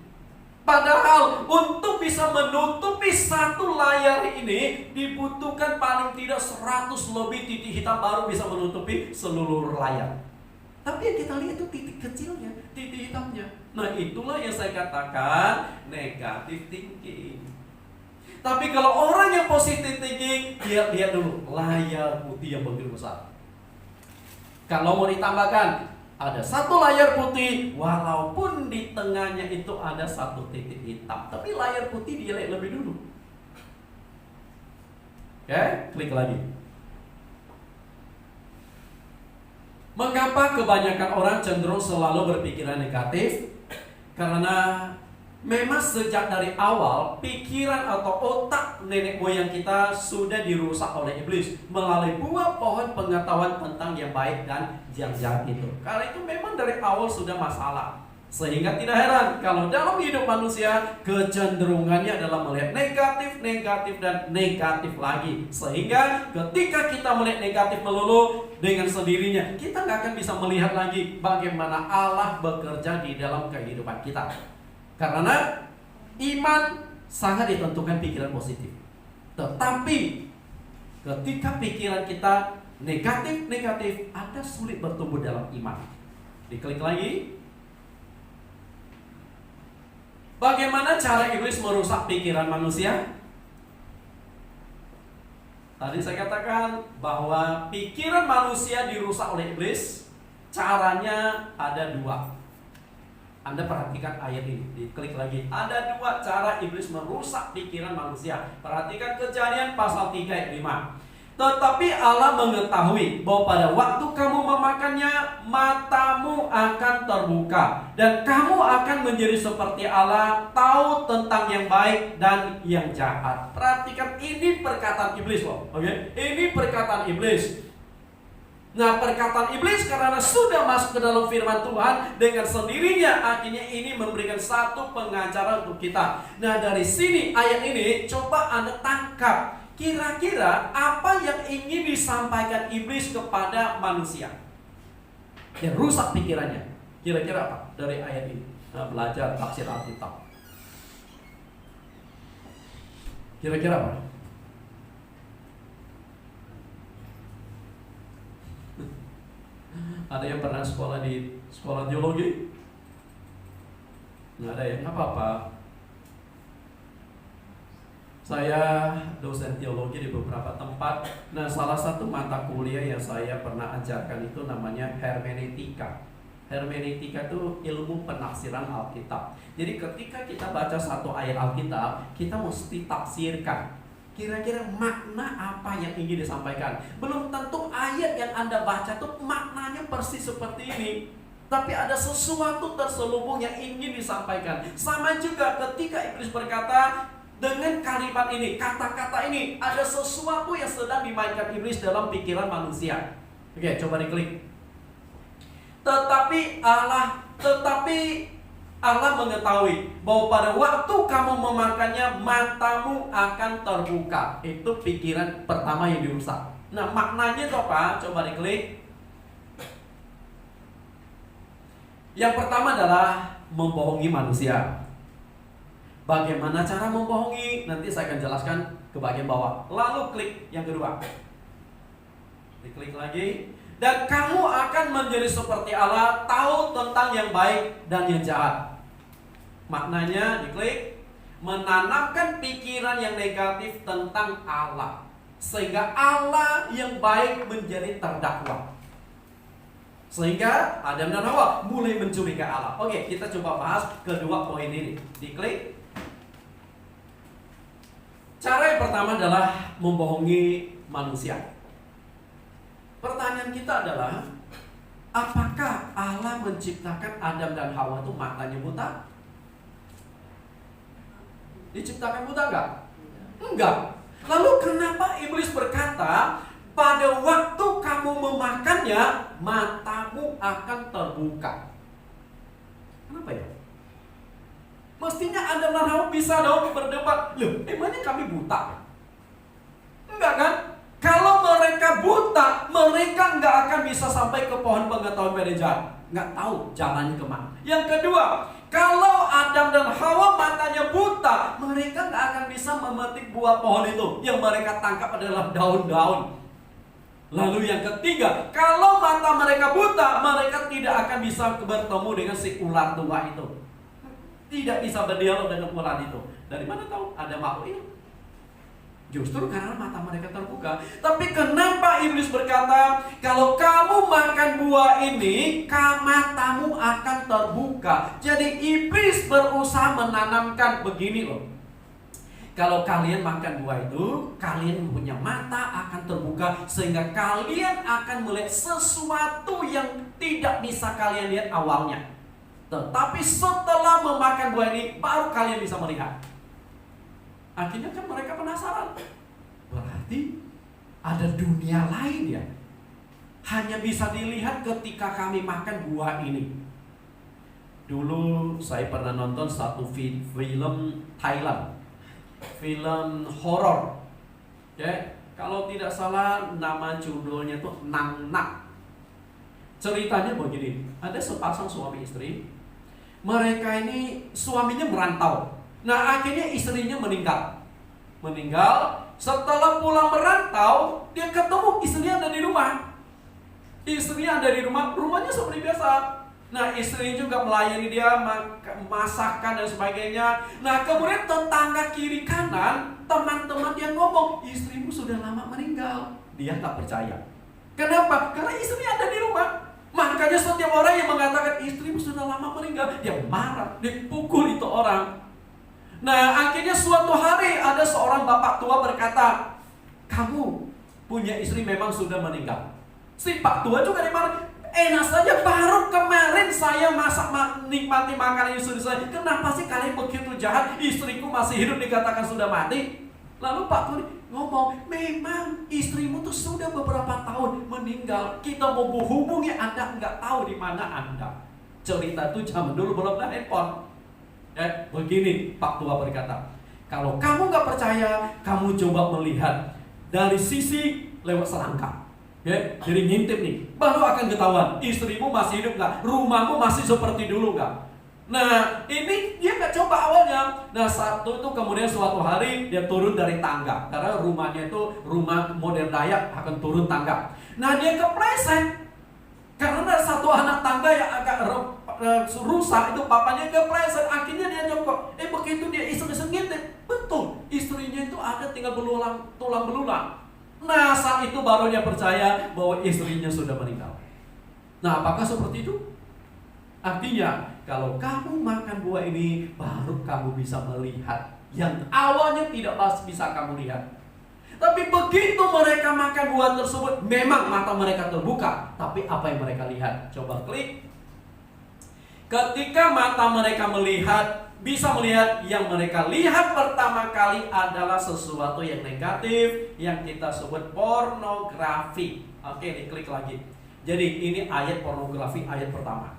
Speaker 4: Padahal untuk bisa menutupi satu layar ini dibutuhkan paling tidak 100 lebih titik hitam baru bisa menutupi seluruh layar. Tapi yang kita lihat itu titik kecilnya, titik hitamnya. Nah, itulah yang saya katakan negative thinking. Tapi kalau orang yang positive thinking, lihat dulu layar putih yang begitu besar. Kalau mau ditambahkan, ada satu layar putih, walaupun di tengahnya itu ada satu titik hitam, tapi layar putih dilihat lebih dulu. Oke, klik lagi. Mengapa kebanyakan orang cenderung selalu berpikiran negatif? Karena memang sejak dari awal pikiran atau otak nenek moyang kita sudah dirusak oleh iblis melalui buah pohon pengetahuan tentang yang baik dan yang jahat itu. Karena itu memang dari awal sudah masalah. Sehingga tidak heran kalau dalam hidup manusia kecenderungannya adalah melihat negatif dan negatif lagi. Sehingga ketika kita melihat negatif melulu dengan sendirinya, kita nggak akan bisa melihat lagi bagaimana Allah bekerja di dalam kehidupan kita. Karena iman sangat ditentukan pikiran positif. Tetapi ketika pikiran kita negatif, ada sulit bertumbuh dalam iman. Diklik lagi. Bagaimana cara iblis merusak pikiran manusia? Tadi saya katakan bahwa pikiran manusia dirusak oleh iblis. Caranya ada dua. Anda perhatikan ayat ini, diklik lagi. Ada dua cara iblis merusak pikiran manusia. Perhatikan Kejadian pasal 3 ayat 5. Tetapi Allah mengetahui bahwa pada waktu kamu memakannya, matamu akan terbuka dan kamu akan menjadi seperti Allah, tahu tentang yang baik dan yang jahat. Perhatikan, ini perkataan iblis loh. Oke? Ini perkataan iblis. Nah, perkataan iblis karena sudah masuk ke dalam firman Tuhan, dengan sendirinya akhirnya ini memberikan satu pengajaran untuk kita. Nah, dari sini ayat ini coba Anda tangkap. Kira-kira apa yang ingin disampaikan iblis kepada manusia yang rusak pikirannya? Kira-kira apa dari ayat ini? Nah, belajar tafsir Alkitab. Kira-kira apa? Ada yang pernah sekolah di sekolah teologi? Nggak ada ya? Nggak apa-apa. Saya dosen teologi di beberapa tempat. Nah, salah satu mata kuliah yang saya pernah ajarkan itu namanya hermeneutika. Hermeneutika itu ilmu penafsiran Alkitab. Jadi ketika kita baca satu ayat Alkitab, kita mesti tafsirkan. Kira-kira makna apa yang ingin disampaikan. Belum tentu ayat yang Anda baca tuh maknanya persis seperti ini, tapi ada sesuatu terselubung yang ingin disampaikan. Sama juga ketika iblis berkata, dengan kalimat ini, kata-kata ini, ada sesuatu yang sedang dimainkan iblis dalam pikiran manusia. Oke, coba diklik. Tetapi Allah mengetahui bahwa pada waktu kamu memakannya, matamu akan terbuka. Itu pikiran pertama yang dirusak. Nah, maknanya itu apa? Coba diklik. Yang pertama adalah membohongi manusia. Bagaimana cara membohongi? Nanti saya akan jelaskan ke bagian bawah. Lalu klik yang kedua. Diklik lagi. Dan kamu akan menjadi seperti Allah, tahu tentang yang baik dan yang jahat. Maknanya diklik. Menanamkan pikiran yang negatif tentang Allah, sehingga Allah yang baik menjadi terdakwa. Sehingga Adam dan Hawa mulai mencurigai Allah. Oke, kita coba bahas kedua poin ini. Diklik. Cara yang pertama adalah membohongi manusia. Pertanyaan kita adalah, apakah Allah menciptakan Adam dan Hawa itu matanya buta? Diciptakan buta enggak? Enggak. Lalu kenapa iblis berkata, pada waktu kamu memakannya, matamu akan terbuka? Kenapa ya? Mestinya Adam dan Hawa bisa dong berdebat. Loh, emangnya kami buta? Enggak kan? Kalau mereka buta, mereka nggak akan bisa sampai ke pohon pengetahuan baik dan jahat. Nggak tahu jalannya kemana. Yang kedua, Kalau Adam dan Hawa matanya buta, mereka nggak akan bisa memetik buah pohon itu. Yang mereka tangkap adalah daun-daun. Lalu yang ketiga, kalau mata mereka buta, mereka tidak akan bisa bertemu dengan si ular tua itu. Tidak bisa berdialog dengan ular itu. Dari mana tahu ada makhluk itu? Justru karena mata mereka terbuka. Tapi kenapa iblis berkata, kalau kamu makan buah ini, matamu akan terbuka. Jadi iblis berusaha menanamkan begini loh. Kalau kalian makan buah itu, kalian punya mata akan terbuka, sehingga kalian akan melihat sesuatu yang tidak bisa kalian lihat awalnya. Tetapi setelah memakan buah ini, baru kalian bisa melihat. Akhirnya kan mereka penasaran. Berarti ada dunia lain ya. Hanya bisa dilihat ketika kami makan buah ini. Dulu saya pernah nonton satu film Thailand. Film horor. Ya, kalau tidak salah nama judulnya itu Nang Nak. Ceritanya begini, ada sepasang suami istri. Mereka ini suaminya merantau. Nah, akhirnya istrinya meninggal. Setelah pulang merantau, dia ketemu istrinya ada di rumah. Istrinya ada di rumah, rumahnya seperti biasa. Nah, istrinya juga melayani dia, masakan dan sebagainya. Nah, kemudian tetangga kiri kanan, teman-teman dia ngomong, istrimu sudah lama meninggal. Dia tak percaya. Kenapa? Karena istrinya ada di rumah. Makanya setiap orang yang mengatakan istrimu sudah lama meninggal, dia marah, dia pukul itu orang. Nah, akhirnya suatu hari ada seorang bapak tua berkata, kamu punya istri memang sudah meninggal. Si pak tua juga dimarah. Enak saja, baru kemarin saya nikmati makanan istri saya. Kenapa sih kalian begitu jahat? Istriku masih hidup dikatakan sudah mati. Lalu pak tua ngomong, memang istrimu tuh sudah beberapa tahun meninggal. Kita mau menghubungi Anda, nggak tahu di mana Anda. Cerita itu zaman dulu belum ada handphone. Begini Pak Tua berkata, kalau kamu nggak percaya, kamu coba melihat dari sisi lewat selangkah. Jadi ngintip nih, baru akan ketahuan istrimu masih hidup nggak, rumahmu masih seperti dulu nggak. Nah, ini dia nggak coba awalnya. Nah, satu itu kemudian suatu hari dia turun dari tangga, karena rumahnya itu rumah model Dayak, akan turun tangga. Nah, dia kepleset karena satu anak tangga yang agak rusak itu papanya kepleset. Akhirnya dia jongkok. Begitu dia iseng-iseng ngintip, betul istrinya itu ada tinggal tulang belulang. Nah, saat itu baru dia percaya bahwa istrinya sudah meninggal. Nah, apakah seperti itu? Artinya, kalau kamu makan buah ini, baru kamu bisa melihat yang awalnya tidak bisa kamu lihat. Tapi begitu mereka makan buah tersebut, memang mata mereka terbuka. Tapi apa yang mereka lihat? Coba klik. Ketika mata mereka bisa melihat, yang mereka lihat pertama kali adalah sesuatu yang negatif, yang kita sebut pornografi. Oke, diklik lagi. Jadi ini ayat pornografi ayat pertama.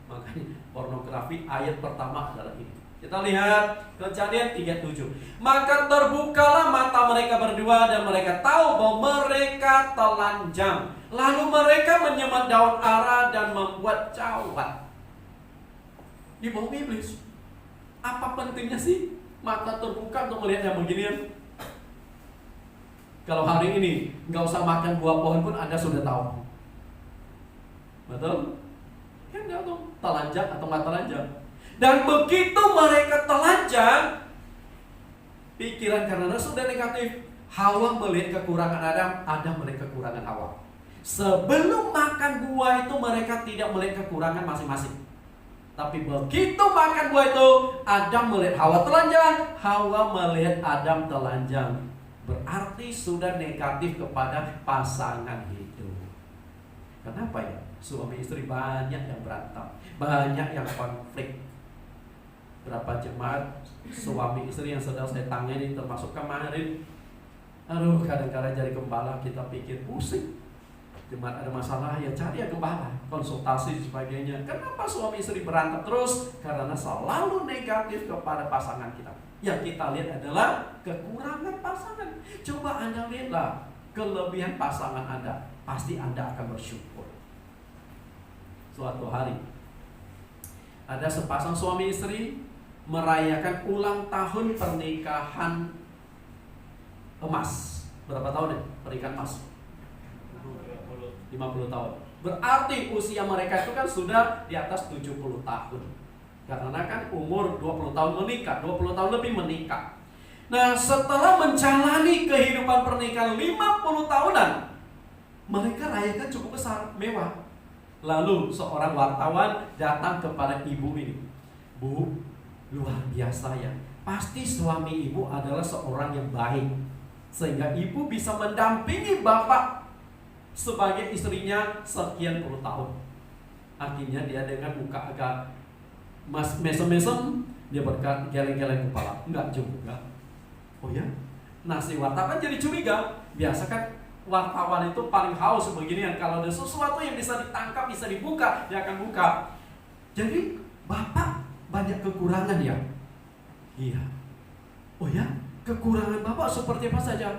Speaker 4: Makanya pornografi ayat pertama adalah ini. Kita lihat Kejadian 37. Maka terbukalah mata mereka berdua dan mereka tahu bahwa mereka telanjang. Lalu mereka menyemat daun ara dan membuat cawat. Dibohong iblis. Apa pentingnya sih mata terbuka untuk melihat yang beginian? Kalau hari ini nggak usah makan buah pohon pun Anda sudah tahu. Betul? Kan nggak tahu telanjang atau nggak telanjang. Dan begitu mereka telanjang, pikiran karena sudah negatif. Hawa melihat kekurangan Adam melihat kekurangan Hawa. Sebelum makan buah itu mereka tidak melihat kekurangan masing-masing. Tapi begitu makan buah itu, Adam melihat Hawa telanjang, Hawa melihat Adam telanjang. Berarti sudah negatif kepada pasangan hidup. Kenapa ya? Suami istri banyak yang berantem, banyak yang konflik. Berapa jemaat suami istri yang sedang saya tangani termasuk kemarin, kadang-kadang jadi gembala kita pikir pusing. Jemaat ada masalah ya cari ya gembala, konsultasi sebagainya. Kenapa suami istri berantem terus? Karena selalu negatif kepada pasangan kita. Yang kita lihat adalah kekurangan pasangan. Coba Anda lihatlah kelebihan pasangan Anda, pasti Anda akan bersyukur. Suatu hari Ada sepasang suami istri merayakan ulang tahun pernikahan emas. Berapa tahun ya pernikahan emas? 50 tahun. Berarti usia mereka itu kan sudah di atas 70 tahun. Karena kan umur 20 tahun menikah, 20 tahun lebih menikah. Nah, setelah menjalani kehidupan pernikahan 50 tahunan, mereka rayakan cukup besar, mewah. Lalu seorang wartawan datang kepada ibu ini. Bu, luar biasa ya. Pasti suami ibu adalah seorang yang baik, sehingga ibu bisa mendampingi bapak sebagai istrinya sekian puluh tahun. Akhirnya dia dengan muka agak mesem-mesem, dia berkata geleng-geleng kepala. Enggak juga. Oh ya? Nah, si wartawan jadi curiga. Biasa kan wartawan itu paling haus beginian. Kalau ada sesuatu yang bisa ditangkap, bisa dibuka, dia akan buka. Jadi bapak banyak kekurangan ya? Iya. Oh ya? Kekurangan bapak seperti apa saja?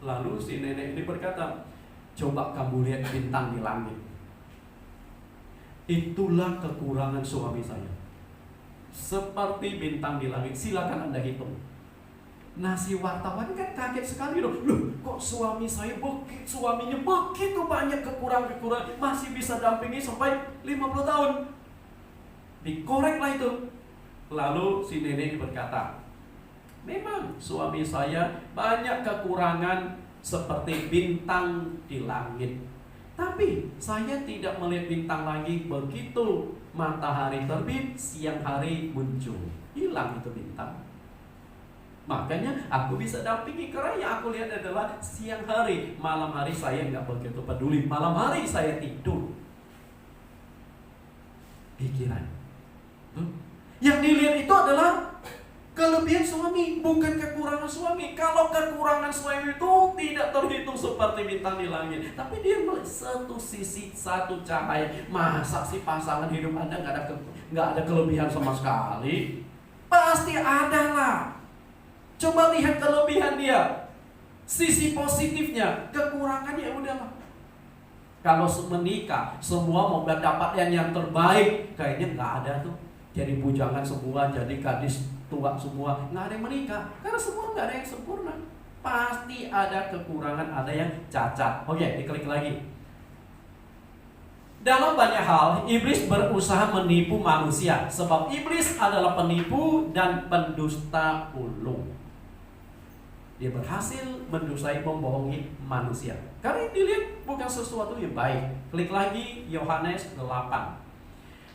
Speaker 4: Lalu si nenek ini berkata, coba kamu lihat bintang di langit. Itulah kekurangan suami saya. Seperti bintang di langit. Silakan Anda hitung. Nah, si wartawan kan kaget sekali loh. Loh, kok suaminya begitu banyak kekurangan-kekurangan, masih bisa dampingi sampai 50 tahun. Dikoreklah itu. Lalu si nenek berkata, memang suami saya banyak kekurangan seperti bintang di langit. Tapi saya tidak melihat bintang lagi begitu matahari terbit, siang hari muncul. Hilang itu bintang. Makanya aku bisa dampingi, karena yang aku lihat adalah siang hari. Malam hari saya nggak begitu peduli. Malam hari saya tidur. Pikiran. Yang dilihat itu adalah kelebihan suami, bukan kekurangan suami. Kalau kekurangan suami itu tidak terhitung seperti bintang di langit, tapi dia melihat satu sisi, satu cahaya. Masa sih pasangan hidup Anda nggak ada kelebihan sama sekali? Pasti ada lah. Coba lihat kelebihan dia, sisi positifnya. Kekurangannya udahlah. Kalau menikah, semua mau dapat yang terbaik, kayaknya nggak ada tuh. Jadi bujangan semua, jadi gadis tua semua, nggak ada yang menikah. Karena semua nggak ada yang sempurna. Pasti ada kekurangan, ada yang cacat. Oke, diklik lagi. Dalam banyak hal, iblis berusaha menipu manusia. Sebab iblis adalah penipu dan pendusta ulung. Dia berhasil mendustai, membohongi manusia. Karena dilihat bukan sesuatu yang baik. Klik lagi Yohanes 8.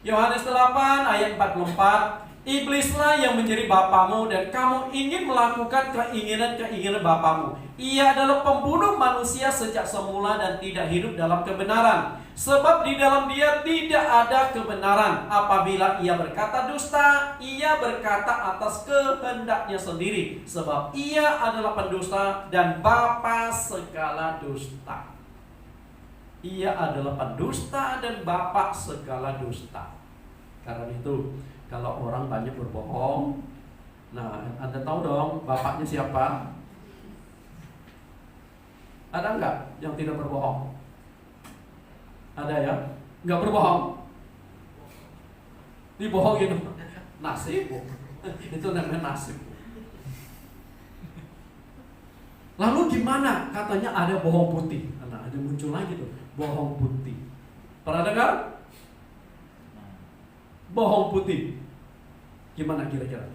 Speaker 4: Yohanes 8 ayat 44. Iblislah yang menjadi bapamu dan kamu ingin melakukan keinginan-keinginan bapamu. Ia adalah pembunuh manusia sejak semula dan tidak hidup dalam kebenaran. Sebab di dalam dia tidak ada kebenaran. Apabila ia berkata dusta, ia berkata atas kehendaknya sendiri. Sebab ia adalah pendusta dan bapa segala dusta. Ia adalah pendusta dan bapa segala dusta. Karena itu, kalau orang banyak berbohong, nah Anda tahu dong bapaknya siapa? Ada nggak yang tidak berbohong? Ada ya? Nggak berbohong? Dibohongin. Nasib. Itu namanya nasib. Lalu gimana? Katanya ada bohong putih. Nah, ada muncul lagi tuh, bohong putih. Pernah dengar? Bohong putih. Gimana kira-kira?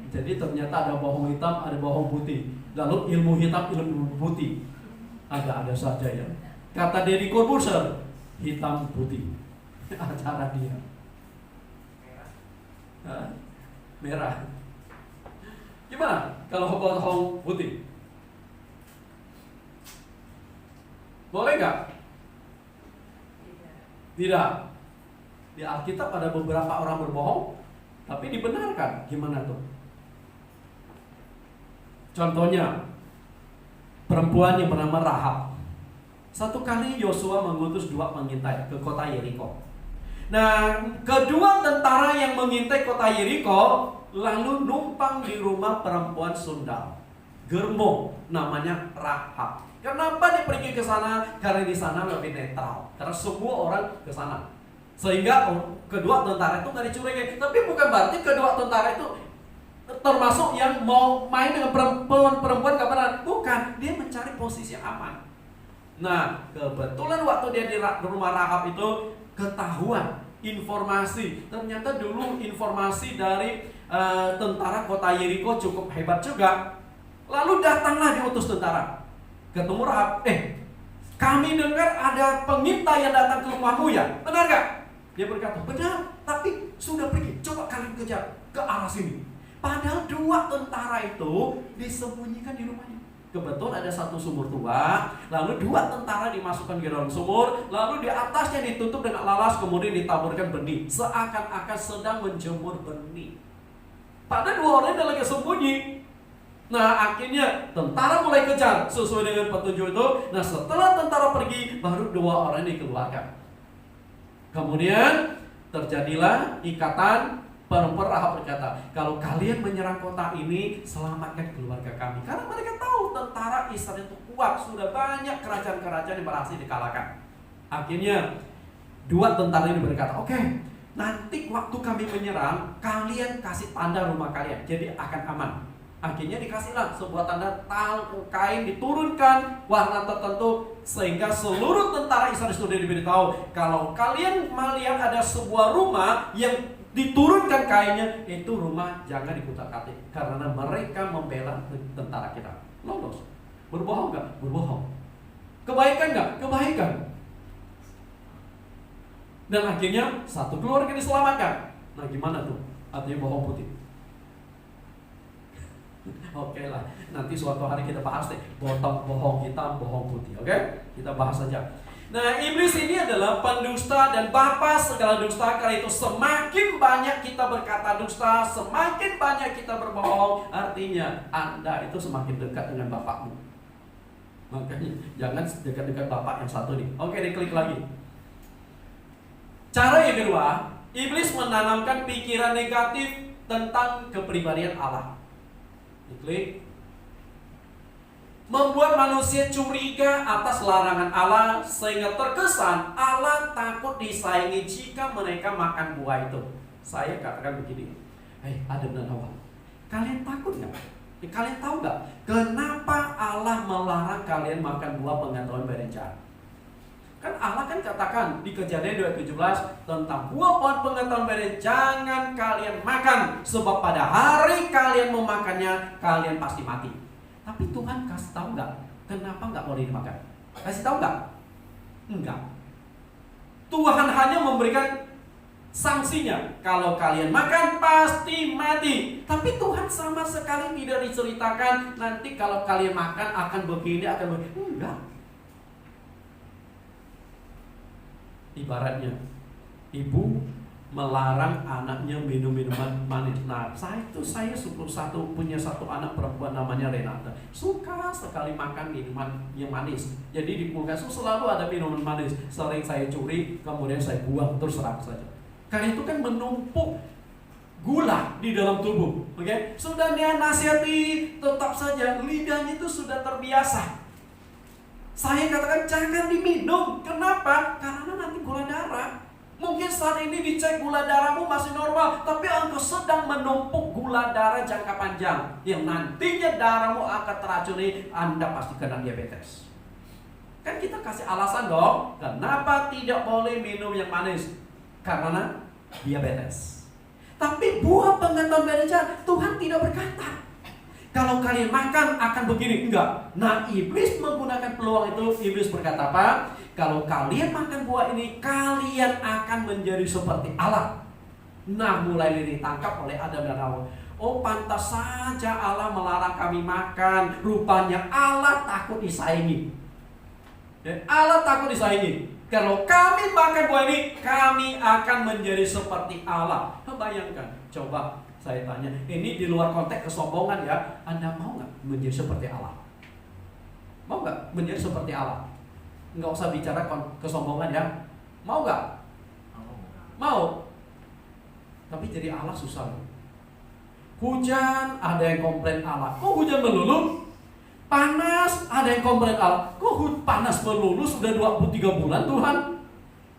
Speaker 4: Jadi ternyata ada bohong hitam, ada bohong putih. Lalu ilmu hitam, ilmu putih. Ada saja ya. Kata Deddy Corbuzier, hitam putih. Acara dia. Merah. Gimana kalau bohong putih? Boleh nggak? Tidak. Di Alkitab ada beberapa orang berbohong, tapi dibenarkan. Gimana tuh? Contohnya, perempuan yang bernama Rahab. Satu kali Yosua mengutus 2 pengintai ke kota Yeriko. Nah, kedua tentara yang mengintai kota Yeriko lalu numpang di rumah perempuan sundal, germo, namanya Rahab. Kenapa dia pergi ke sana? Karena di sana lebih netral. Karena semua orang ke sana. Sehingga kedua tentara itu nggak dicurigai. Tapi bukan berarti kedua tentara itu termasuk yang mau main dengan perempuan kebenaran. Bukan, dia mencari posisi yang aman. Nah, kebetulan waktu dia di rumah Rahab itu ketahuan informasi. Ternyata dulu informasi dari tentara kota Yeriko cukup hebat juga. Lalu datanglah diutus tentara. Ketemu Rahab, kami dengar ada pengintai yang datang ke rumahmu ya, benar gak? Dia berkata, benar, tapi sudah pergi, coba kalian kejar ke arah sini. Padahal dua tentara itu disembunyikan di rumahnya. Kebetulan ada satu sumur tua, lalu dua tentara dimasukkan ke dalam sumur, lalu di atasnya ditutup dengan lalas, kemudian ditaburkan benih, seakan-akan sedang menjemur benih. Padahal dua orang yang lagi sembunyi. Nah, akhirnya tentara mulai kejar sesuai dengan petunjuk itu. Nah, setelah tentara pergi, baru dua orang dikeluarkan. Kemudian terjadilah ikatan. Perempuan Rahab berkata, kalau kalian menyerang kota ini, selamatkan keluarga kami. Karena mereka tahu tentara Israel itu kuat, sudah banyak kerajaan-kerajaan yang berhasil dikalahkan. Akhirnya dua tentara ini berkata, oke, nanti waktu kami menyerang, kalian kasih tanda rumah kalian, jadi akan aman. Akhirnya dikasihlah sebuah tanda kain diturunkan warna tertentu, sehingga seluruh tentara Israel sudah diberitahu, kalau kalian melihat ada sebuah rumah yang diturunkan kainnya, itu rumah jangan dikutak-atik, karena mereka membela tentara kita. Lolos. Berbohong gak? Berbohong. Kebaikan gak? Kebaikan. Dan akhirnya satu keluarga diselamatkan. Nah, gimana tuh? Artinya bohong putih. Oke lah, nanti suatu hari kita bahas deh, bohong hitam, bohong putih. Oke? Kita bahas saja. Nah, iblis ini adalah pendusta dan bapa segala dusta. Karena itu semakin banyak kita berkata dusta, semakin banyak kita berbohong, artinya Anda itu semakin dekat dengan bapakmu. Makanya jangan dekat-dekat bapak yang satu nih. Oke, diklik lagi. Cara yang kedua, iblis menanamkan pikiran negatif tentang kepribadian Allah. Diklik. Membuat manusia curiga atas larangan Allah, sehingga terkesan Allah takut disaingi jika mereka makan buah itu. Saya katakan begini, Adam dan Hawa, kalian takut gak? Kalian tahu gak kenapa Allah melarang kalian makan buah pengetahuan baik dan jahat? Kan Allah kan katakan di Kejadian 2:17 tentang buah pohon pengetahuan baik dan jangan kalian makan, sebab pada hari kalian memakannya kalian pasti mati. Tapi Tuhan kasih tahu nggak kenapa nggak boleh dimakan? Kasih tahu nggak? Enggak. Tuhan hanya memberikan sanksinya. Kalau kalian makan pasti mati. Tapi Tuhan sama sekali tidak diceritakan nanti kalau kalian makan akan begini, akan begini. Enggak. Ibaratnya ibu melarang anaknya minum minuman manis. Nah, saya punya satu anak perempuan namanya Renata. Suka sekali makan minuman yang manis. Jadi di kulkas selalu ada minuman manis. Sering saya curi, kemudian saya buang terus serang saja. Karena itu kan menumpuk gula di dalam tubuh. Oke? Sudah dia nasihati, tetap saja lidahnya itu sudah terbiasa. Saya katakan jangan diminum. Kenapa? Karena nanti gula darah. Mungkin saat ini dicek gula darahmu masih normal, tapi engkau sedang menumpuk gula darah jangka panjang yang nantinya darahmu akan teracuni, Anda pasti kena diabetes. Kan kita kasih alasan dong, kenapa tidak boleh minum yang manis? Karena diabetes. Tapi buah pengetahuan baik dan jahat, Tuhan tidak berkata kalau kalian makan akan begini, enggak. Nah, iblis menggunakan peluang itu. Iblis berkata apa? Kalau kalian makan buah ini, kalian akan menjadi seperti Allah. Nah, mulai ditangkap oleh Adam dan Hawa. Oh, pantas saja Allah melarang kami makan. Rupanya Allah takut disaingi. Allah takut disaingi. Kalau kami makan buah ini, kami akan menjadi seperti Allah. Bayangkan, coba saya tanya, ini di luar konteks kesombongan ya. Anda mau nggak menjadi seperti Allah? Mau nggak menjadi seperti Allah? Nggak usah bicara kesombongan ya. Mau nggak? Mau. Tapi jadi Allah susah. Hujan, ada yang komplain Allah. Kok hujan melulu? Panas, ada yang komplain Allah. Kok panas melulu sudah 23 bulan Tuhan?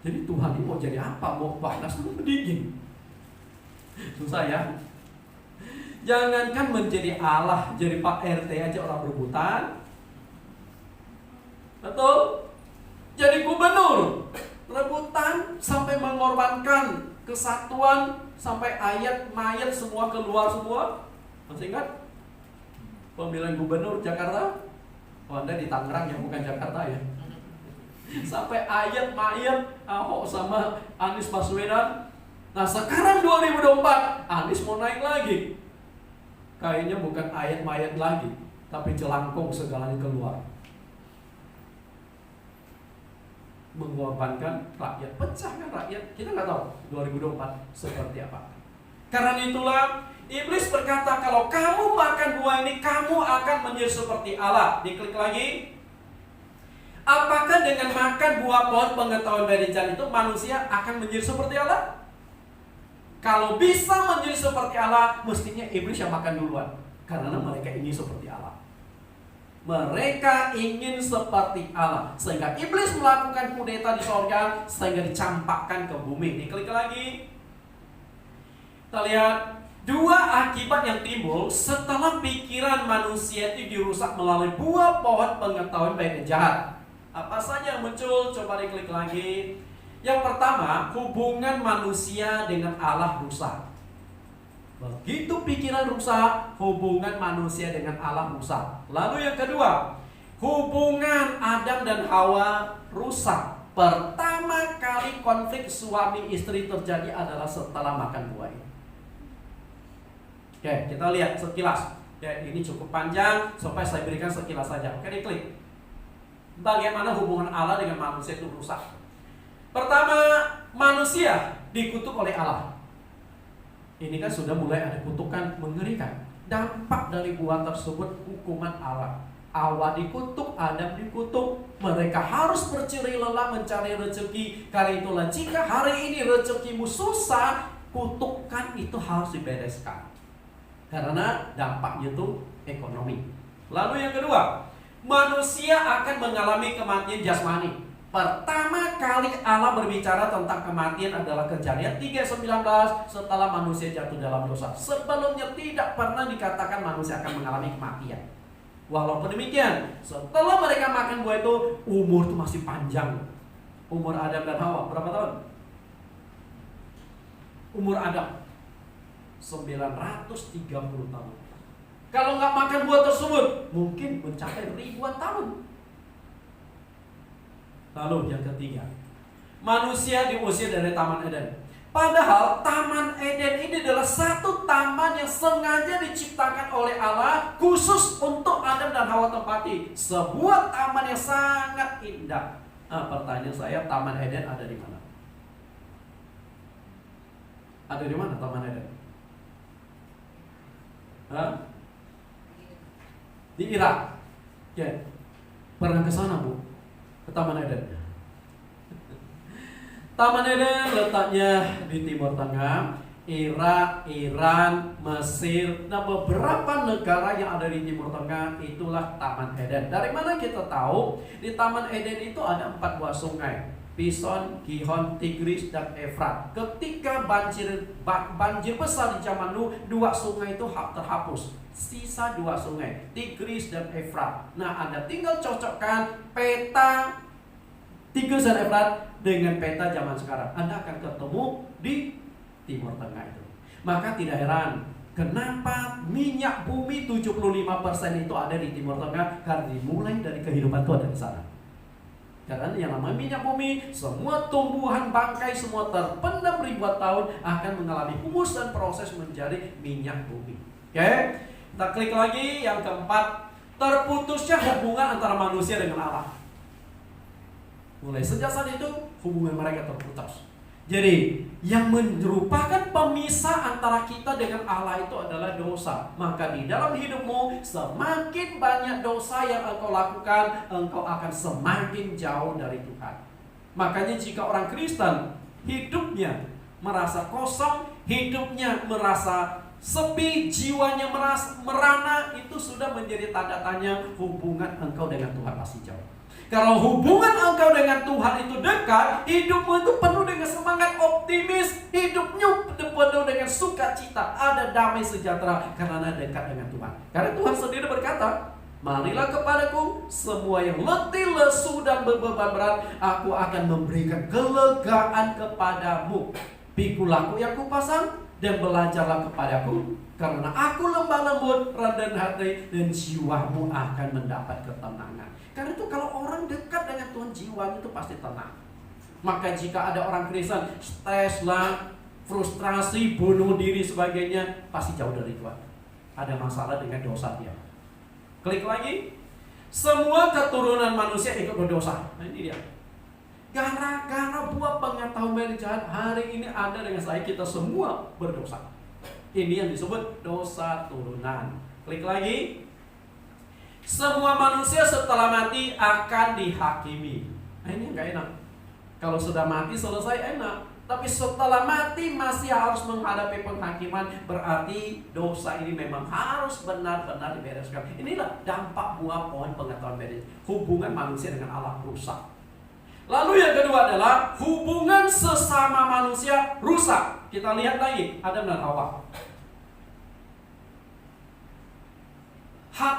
Speaker 4: Jadi Tuhan ini mau jadi apa? Mau panas atau dingin? Susah ya. Jangankan menjadi Allah, jadi Pak RT aja orang rebutan. Betul? Jadi gubernur rebutan sampai mengorbankan kesatuan, sampai ayat mayat semua keluar semua. Masih ingat pemilihan gubernur Jakarta? Oh, Anda di Tangerang ya, bukan Jakarta ya. Sampai ayat mayat Ahok sama Anies Baswedan. Nah sekarang 2024 Anies mau naik lagi. Kayaknya bukan ayat mayat lagi, tapi jelangkung segalanya keluar. Mengorbankan rakyat, pecah kan rakyat. Kita nggak tahu 2024 seperti apa. Karena itulah iblis berkata, kalau kamu makan buah ini, kamu akan menjadi seperti Allah. Diklik lagi. Apakah dengan makan buah pohon pengetahuan baik dan jahat itu manusia akan menjadi seperti Allah? Kalau bisa menjadi seperti Allah, mestinya iblis yang makan duluan. Karena mereka ingin seperti Allah. Mereka ingin seperti Allah, sehingga iblis melakukan kudeta di sorga, sehingga dicampakkan ke bumi. Diklik lagi. Kita lihat dua akibat yang timbul setelah pikiran manusia itu dirusak melalui buah pohon pengetahuan baik dan jahat. Apa saja yang muncul? Coba diklik lagi. Yang pertama, hubungan manusia dengan Allah rusak. Begitu pikiran rusak, hubungan manusia dengan Allah rusak. Lalu yang kedua, hubungan Adam dan Hawa rusak. Pertama kali konflik suami istri terjadi adalah setelah makan buah ini. Oke, kita lihat sekilas. Ya, ini cukup panjang, supaya saya berikan sekilas saja. Oke, diklik. Bagaimana hubungan Allah dengan manusia itu rusak. Pertama, manusia dikutuk oleh Allah. Ini kan sudah mulai ada kutukan mengerikan. Dampak dari buah tersebut hukuman Allah. Hawa dikutuk, Adam dikutuk. Mereka harus berceri lelah mencari rezeki. Karena itulah jika hari ini rezekimu susah, kutukan itu harus dibereskan. Karena dampaknya itu ekonomi. Lalu yang kedua, manusia akan mengalami kematian jasmani. Pertama kali Allah berbicara tentang kematian adalah Kejadian 3:19 setelah manusia jatuh dalam dosa. Sebelumnya tidak pernah dikatakan manusia akan mengalami kematian. Walaupun demikian, setelah mereka makan buah itu, umur itu masih panjang. Umur Adam dan Hawa berapa tahun? Umur Adam 930 tahun. Kalau nggak makan buah tersebut, mungkin mencapai ribuan tahun. Lalu yang ketiga, manusia diusir dari Taman Eden. Padahal Taman Eden ini adalah satu taman yang sengaja diciptakan oleh Allah khusus untuk Adam dan Hawa tempati. Sebuah taman yang sangat indah. Nah, pertanyaan saya, Taman Eden ada di mana? Ada di mana Taman Eden? Hah? Di Irak. Ya. Pernah ke sana, Bu? Ke Taman Eden. Taman Eden letaknya di Timur Tengah, Irak, Iran, Mesir, dan beberapa negara yang ada di Timur Tengah. Itulah Taman Eden. Dari mana kita tahu? Di Taman Eden itu ada 4 buah sungai: Pison, Gihon, Tigris, dan Efrat. Ketika banjir besar di zaman Nuh, 2 sungai itu terhapus. Sisa 2 sungai, Tigris dan Efrat. Nah, Anda tinggal cocokkan peta Tigris dan Efrat dengan peta zaman sekarang. Anda akan ketemu di Timur Tengah itu. Maka tidak heran kenapa minyak bumi 75% itu ada di Timur Tengah, karena dimulai dari kehidupan itu ada di sana. Karena yang namanya minyak bumi, semua tumbuhan bangkai, semua terpendam ribuan tahun akan mengalami humus dan proses menjadi minyak bumi. Oke? Kita klik lagi yang keempat, terputusnya hubungan antara manusia dengan Allah. Mulai sejak saat itu hubungan mereka terputus. Jadi yang merupakan pemisah antara kita dengan Allah itu adalah dosa. Maka di dalam hidupmu, semakin banyak dosa yang engkau lakukan, engkau akan semakin jauh dari Tuhan. Makanya jika orang Kristen hidupnya merasa kosong, hidupnya merasa sepi, jiwanya merana, itu sudah menjadi tanda tanya hubungan engkau dengan Tuhan pasti jauh. Kalau hubungan engkau dengan Tuhan itu dekat, hidupmu itu penuh dengan semangat optimis, hidupmu penuh dengan sukacita, ada damai sejahtera karena dekat dengan Tuhan. Karena Tuhan sendiri berkata, marilah kepadaku semua yang letih, lesu dan berbeban berat, aku akan memberikan kelegaan kepadamu. Pikulah aku yang kupasang dan belajarlah kepadaku, karena aku lemah lembut, rendah hati, dan jiwamu akan mendapat ketenangan. Karena itu kalau orang dekat dengan Tuhan, jiwanya itu pasti tenang. Maka jika ada orang Kristen stres lah, frustrasi, bunuh diri sebagainya, pasti jauh dari Tuhan. Ada masalah dengan dosa dia. Klik lagi. Semua keturunan manusia ikut berdosa. Nah ini dia. Gara-gara buah pengetahuan jahat, hari ini Anda dengan saya, kita semua berdosa. Ini yang disebut dosa turunan. Klik lagi. Semua manusia setelah mati akan dihakimi. Nah ini nggak enak. Kalau sudah mati selesai enak, tapi setelah mati masih harus menghadapi penghakiman. Berarti dosa ini memang harus benar-benar dibereskan. Inilah dampak buah pohon pengetahuan beres. Hubungan manusia dengan Allah rusak. Lalu yang kedua adalah hubungan sesama manusia rusak. Kita lihat lagi Adam dan Hawa.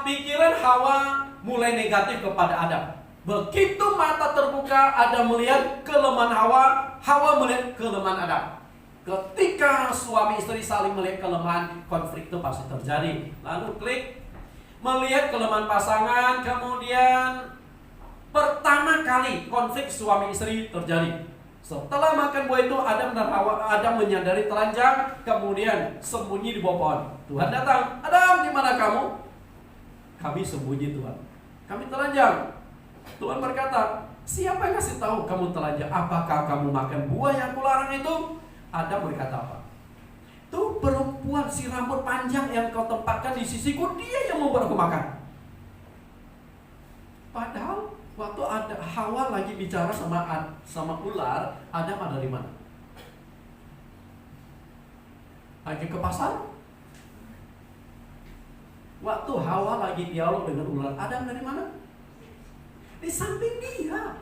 Speaker 4: Pikiran Hawa mulai negatif kepada Adam. Begitu mata terbuka, Adam melihat kelemahan Hawa, Hawa melihat kelemahan Adam. Ketika suami istri saling melihat kelemahan, konflik itu pasti terjadi. Lalu klik, melihat kelemahan pasangan, kemudian pertama kali konflik suami istri terjadi. Setelah makan buah itu, Adam dan Hawa, Adam menyadari telanjang, kemudian sembunyi di bawah pohon. Tuhan datang, Adam, di mana kamu? Kami sembunyi Tuhan, kami telanjang. Tuhan berkata, siapa yang kasih tahu kamu telanjang? Apakah kamu makan buah yang kularang itu? Adam berkata apa? Tuh perempuan si rambut panjang yang kau tempatkan di sisiku, dia yang membuat aku makan. Padahal waktu ada Hawa lagi bicara sama ular, Adam ada di mana? Lagi ke pasar? Waktu Hawa lagi dialog dengan ular, Adam dari mana? Di samping dia.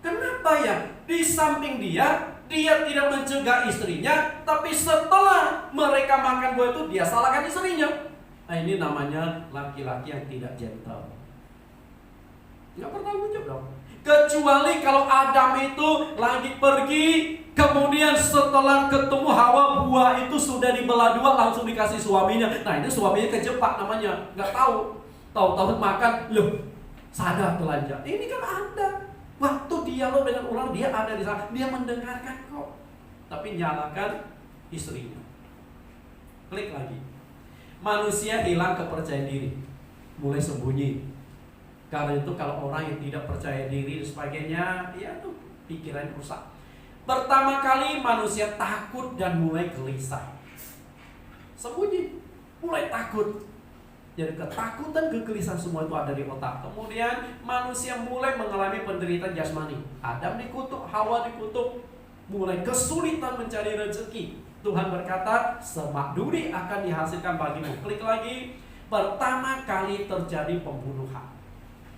Speaker 4: Kenapa ya? Di samping dia tidak mencegah istrinya, tapi setelah mereka makan buah itu, dia salahkan istrinya. Nah ini namanya laki-laki yang tidak gentle. Nggak bertanggung jawab dong. Kecuali kalau Adam itu lagi pergi, kemudian setelah ketemu Hawa, buah itu sudah dibelah dua, langsung dikasih suaminya. Nah ini suaminya kejebak namanya, nggak tahu. Tahu-tahu makan, loh sadar telanjang. Ini kan ada. Waktu dialog dengan ular, dia ada di sana, dia mendengarkan kok. Tapi nyalakan istrinya. Klik lagi. Manusia hilang kepercayaan diri, mulai sembunyi. Karena itu kalau orang yang tidak percaya diri dan sebagainya, ya tuh pikiran rusak. Pertama kali manusia takut dan mulai gelisah. Sembunyi, mulai takut. Jadi ketakutan, kegelisahan semua itu ada di otak. Kemudian manusia mulai mengalami penderitaan jasmani. Adam dikutuk, Hawa dikutuk, mulai kesulitan mencari rezeki. Tuhan berkata, semak duri akan dihasilkan bagimu. Klik lagi. Pertama kali terjadi pembunuhan.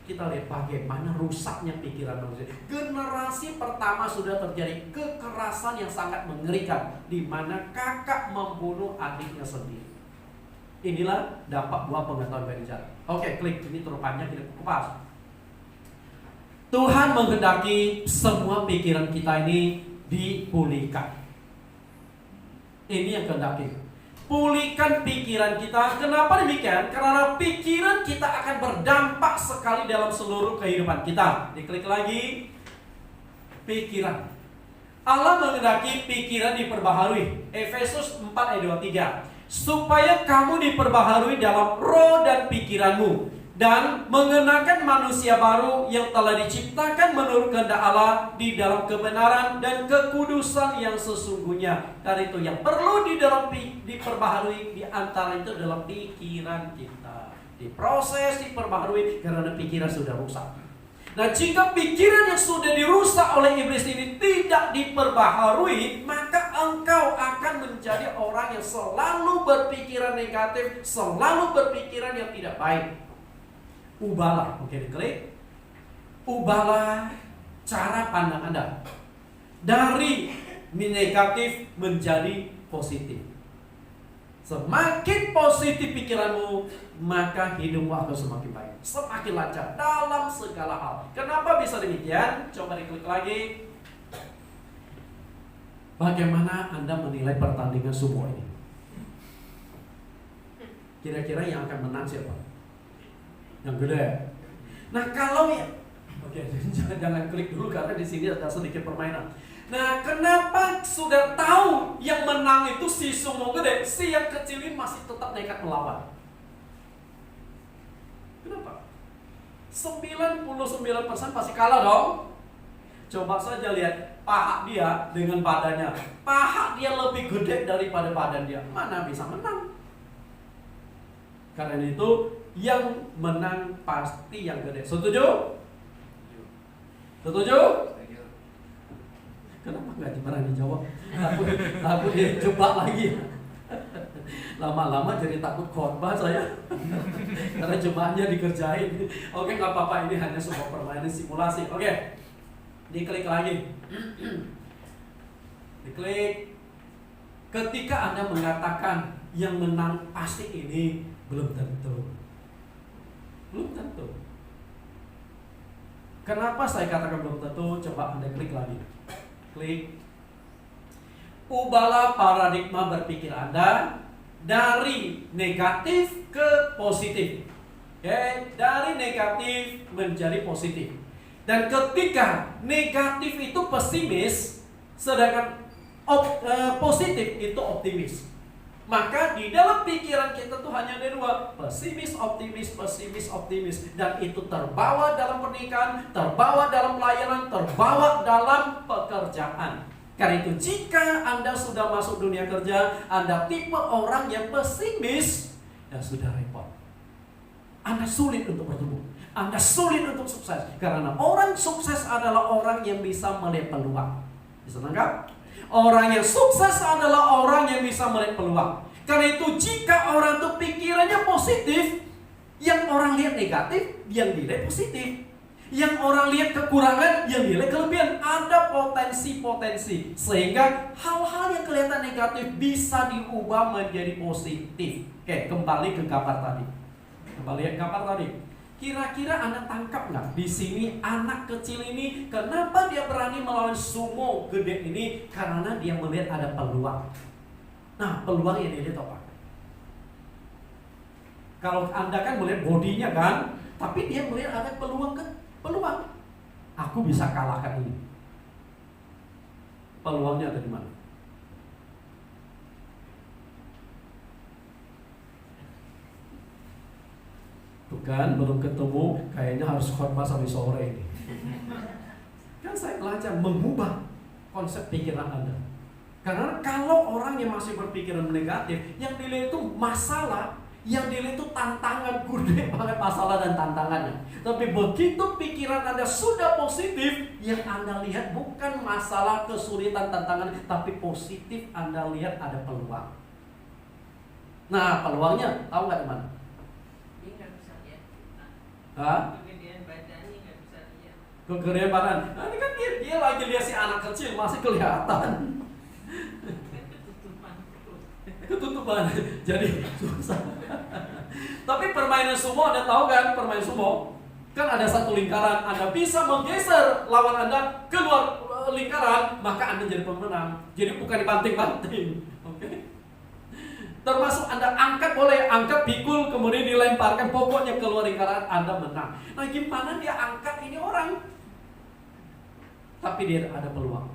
Speaker 4: Kita lihat bagaimana rusaknya pikiran manusia. Generasi pertama sudah terjadi kekerasan yang sangat mengerikan, di mana kakak membunuh adiknya sendiri. Inilah dampak buah pengetahuan berencana. Oke, klik, ini terlalu panjang, kita kupas. Tuhan menghendaki semua pikiran kita ini dipulihkan. Ini yang kehendaki. Pulihkan pikiran kita. Kenapa demikian? Karena pikiran kita akan berdampak sekali dalam seluruh kehidupan kita. Diklik lagi. Pikiran. Allah menghendaki pikiran diperbaharui. Efesus 4 ayat 23. Supaya kamu diperbaharui dalam roh dan pikiranmu, dan mengenakan manusia baru yang telah diciptakan menurut kehendak Allah di dalam kebenaran dan kekudusan yang sesungguhnya. Dan itu yang perlu diperbaharui di antara itu adalah pikiran kita. Diproses, diperbaharui karena pikiran sudah rusak. Nah, jika pikiran yang sudah dirusak oleh iblis ini tidak diperbaharui, maka engkau akan menjadi orang yang selalu berpikiran negatif, selalu berpikiran yang tidak baik. Ubahlah, oke diklik. Ubahlah cara pandang Anda dari negatif menjadi positif. Semakin positif pikiranmu, maka hidupmu akan semakin baik, semakin lancar dalam segala hal. Kenapa bisa demikian? Coba diklik lagi. Bagaimana Anda menilai pertandingan sumo ini? Kira-kira yang akan menang siapa? Yang gede. Nah kalau ya, oke, jangan klik dulu karena di sini ada sedikit permainan. Nah, kenapa sudah tahu yang menang itu si sumo gede, si yang kecil ini masih tetap nekat melawan? Kenapa? 99% pasti kalah dong. Coba saja lihat paha dia dengan badannya. Paha dia lebih gede daripada badan dia. Mana bisa menang? Karena itu yang menang pasti yang gede. Setuju? Setuju? Kenapa nggak berani jawab? Takut dia coba lagi. Lama-lama jadi takut khotbah saya. Karena jemaahnya dikerjain. Oke, nggak apa-apa, ini hanya sebuah permainan simulasi. Oke, diklik lagi. Diklik. Ketika Anda mengatakan yang menang pasti ini, belum tentu. Belum tentu. Kenapa saya katakan belum tentu? Coba Anda klik lagi. Klik. Ubahlah paradigma berpikir Anda dari negatif ke positif. Oke, dari negatif menjadi positif. Dan ketika negatif itu pesimis, sedangkan positif itu optimis. Maka di dalam pikiran kita tuh hanya ada dua, pesimis, optimis, pesimis, optimis. Dan itu terbawa dalam pernikahan, terbawa dalam pelayanan, terbawa dalam pekerjaan. Karena itu jika Anda sudah masuk dunia kerja, Anda tipe orang yang pesimis, ya sudah repot. Anda sulit untuk bertumbuh, Anda sulit untuk sukses. Karena orang sukses adalah orang yang bisa melihat peluang. Bisa nangkap? Orang yang sukses adalah orang yang bisa melihat peluang. Karena itu jika orang itu pikirannya positif, yang orang lihat negatif, yang dilihat positif. Yang orang lihat kekurangan, yang dilihat kelebihan. Ada potensi-potensi. Sehingga hal-hal yang kelihatan negatif bisa diubah menjadi positif. Oke, kembali ke gambar tadi. Kembali ke gambar tadi. Kira-kira Anda tangkap nggak? Di sini anak kecil ini kenapa dia berani melawan sumo gede ini? Karena dia melihat ada peluang. Nah, peluang yang dia lihat apa? Kalau Anda kan melihat bodinya kan, tapi dia melihat ada peluang kan? Peluang. Aku bisa kalahkan ini. Peluangnya ada di mana? Tuh kan, belum ketemu, kayaknya harus khotbah sampai sore ini. Kan saya belajar mengubah konsep pikiran Anda. Karena kalau orang yang masih berpikiran negatif, yang dilihat itu masalah, yang dilihat itu tantangan, gede banget masalah dan tantangannya. Tapi begitu pikiran Anda sudah positif, yang Anda lihat bukan masalah, kesulitan, tantangan, tapi positif, Anda lihat ada peluang. Nah, peluangnya tahu nggak di mana?
Speaker 5: Dia nggak bisa lihat kita.
Speaker 4: Hah?
Speaker 5: Kegedean badannya nggak bisa lihat.
Speaker 4: Kegedean badan. Nah, ini kan dia lagi lihat si anak kecil masih kelihatan. Ketutupan. Jadi susah. Tapi permainan sumo Anda tahu kan? Permainan sumo kan ada satu lingkaran. Anda bisa menggeser lawan Anda keluar lingkaran, maka Anda jadi pemenang. Jadi bukan dibanting-banting. Oke? Termasuk Anda angkat, boleh angkat pikul kemudian dilemparkan, pokoknya keluar lingkaran, Anda menang. Nah, gimana dia angkat ini orang? Tapi dia ada peluang.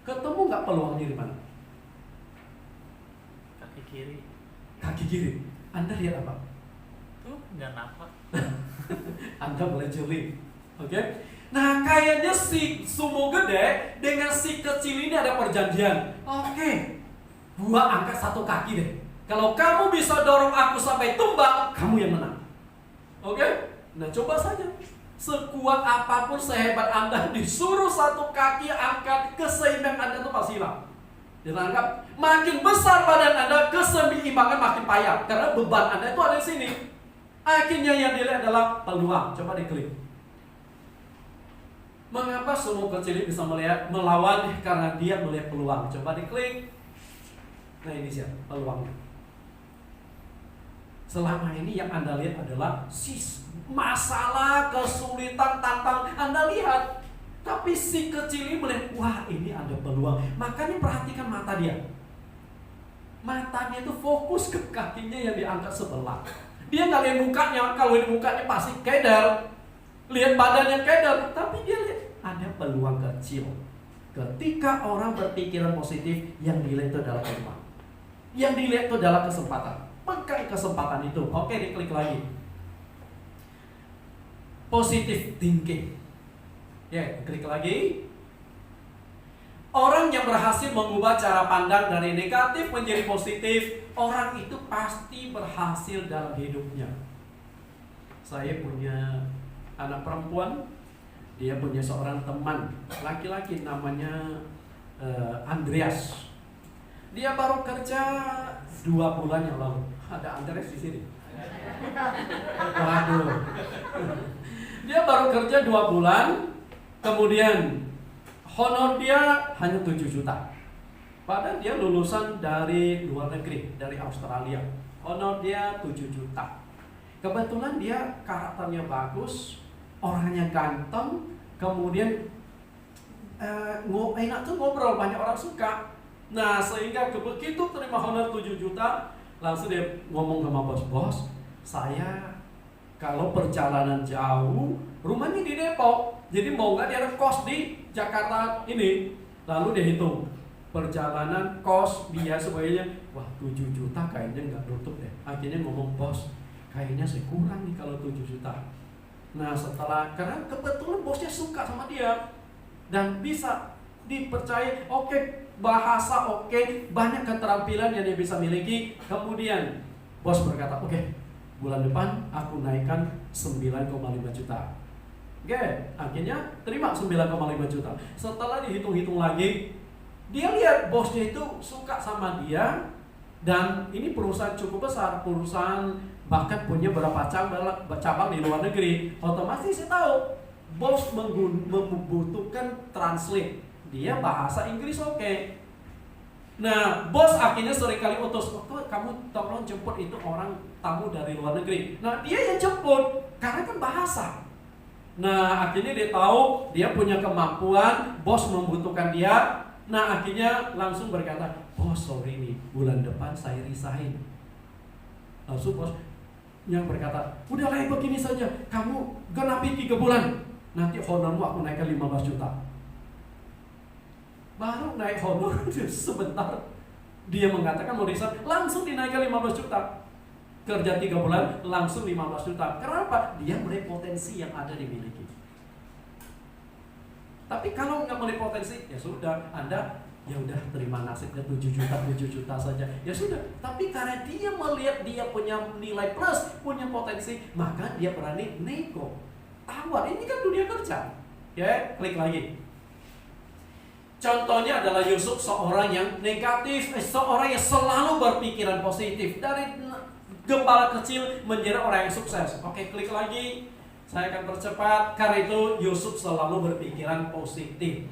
Speaker 4: Ketemu nggak peluangnya di mana?
Speaker 2: Kaki kiri.
Speaker 4: Kaki kiri. Anda lihat apa?
Speaker 2: Tuh, nggak nampak.
Speaker 4: Anda boleh jeli. Oke? Nah, kayaknya si sumo gede dengan si kecil ini ada perjanjian. Oke. Gua angkat satu kaki deh. Kalau kamu bisa dorong aku sampai tumbang, kamu yang menang. Oke? Nah, coba saja. Sekuat apapun, sehebat Anda, disuruh satu kaki angkat, keseimbang Anda itu pasti hilang. Ditangkap? Makin besar badan Anda, keseimbangan makin payah. Karena beban Anda itu ada di sini. Akhirnya yang dilihat adalah peluang. Coba diklik. Mengapa semua kecil bisa melawan? Karena dia melihat peluang. Coba diklik. Nah ini siapa peluangnya. Selama ini yang Anda lihat adalah masalah, kesulitan, tantangan Anda lihat. Tapi si kecil ini melihat, wah ini ada peluang. Makanya perhatikan mata dia. Matanya itu fokus ke kakinya yang diangkat sebelah. Dia nggak lihat mukanya. Kalau lihat mukanya pasti keder. Lihat badannya keder. Tapi dia lihat ada peluang kecil. Ketika orang berpikiran positif, yang dilihat itu adalah peluang. Yang dilihat itu adalah kesempatan. Pegang kesempatan itu. Oke, diklik lagi. Positive thinking. Ya, klik lagi. Orang yang berhasil mengubah cara pandang dari negatif menjadi positif, orang itu pasti berhasil dalam hidupnya. Saya punya anak perempuan, dia punya seorang teman laki-laki namanya Andreas. Dia baru kerja 2 bulan yang lalu. Ada Andreas di sini. Waduh. Dia baru kerja 2 bulan, kemudian honor dia hanya 7 juta. Padahal dia lulusan dari luar negeri, dari Australia. Honor dia 7 juta. Kebetulan dia karakternya bagus, orangnya ganteng, kemudian enak tuh ngobrol, banyak orang suka. Nah sehingga begitu terima honor 7 juta, langsung dia ngomong sama bos, saya kalau perjalanan jauh, rumahnya di Depok, jadi mau nggak dia ada kos di Jakarta ini. Lalu dia hitung perjalanan, kos, biaya semuanya. Wah 7 juta kayaknya nggak nutup deh. Akhirnya ngomong, bos kayaknya saya kurang nih kalau 7 juta. Nah setelah, karena kebetulan bosnya suka sama dia dan bisa dipercaya, oke, bahasa oke, banyak keterampilan yang dia bisa miliki. Kemudian bos berkata, oke, bulan depan aku naikkan 9,5 juta. Oke, akhirnya terima 9,5 juta. Setelah dihitung-hitung lagi, dia lihat bosnya itu suka sama dia. Dan ini perusahaan cukup besar, perusahaan bahkan punya beberapa cabang di luar negeri. Otomatis saya tahu bos membutuhkan translate. Dia bahasa Inggris oke. Nah, bos akhirnya seringkali utus, kamu tolong jemput itu orang tamu dari luar negeri. Nah, dia yang jemput karena kan bahasa. Nah, akhirnya dia tahu dia punya kemampuan, bos membutuhkan dia. Nah, akhirnya langsung berkata, bos sorry nih, bulan depan saya resign. Langsung bos yang berkata, udahlah begini saja, kamu genapi 3 bulan, nanti honormu aku naikkan 15 juta. Baru naik honor sebentar, dia mengatakan mau resign, langsung dinaikkan 15 juta. Kerja 3 bulan, langsung 15 juta. Kenapa? Dia melihat potensi yang ada dimiliki. Tapi kalau nggak melihat potensi, ya sudah, Anda ya udah terima nasibnya 7 juta saja. Ya sudah. Tapi karena dia melihat dia punya nilai plus, punya potensi, maka dia berani nego. Tawar, ini kan dunia kerja. Ya, klik lagi. Contohnya adalah Yusuf, seorang yang negatif, seorang yang selalu berpikiran positif. Dari gembala kecil menjadi orang yang sukses. Oke, klik lagi. Saya akan percepat. Karena itu Yusuf selalu berpikiran positif.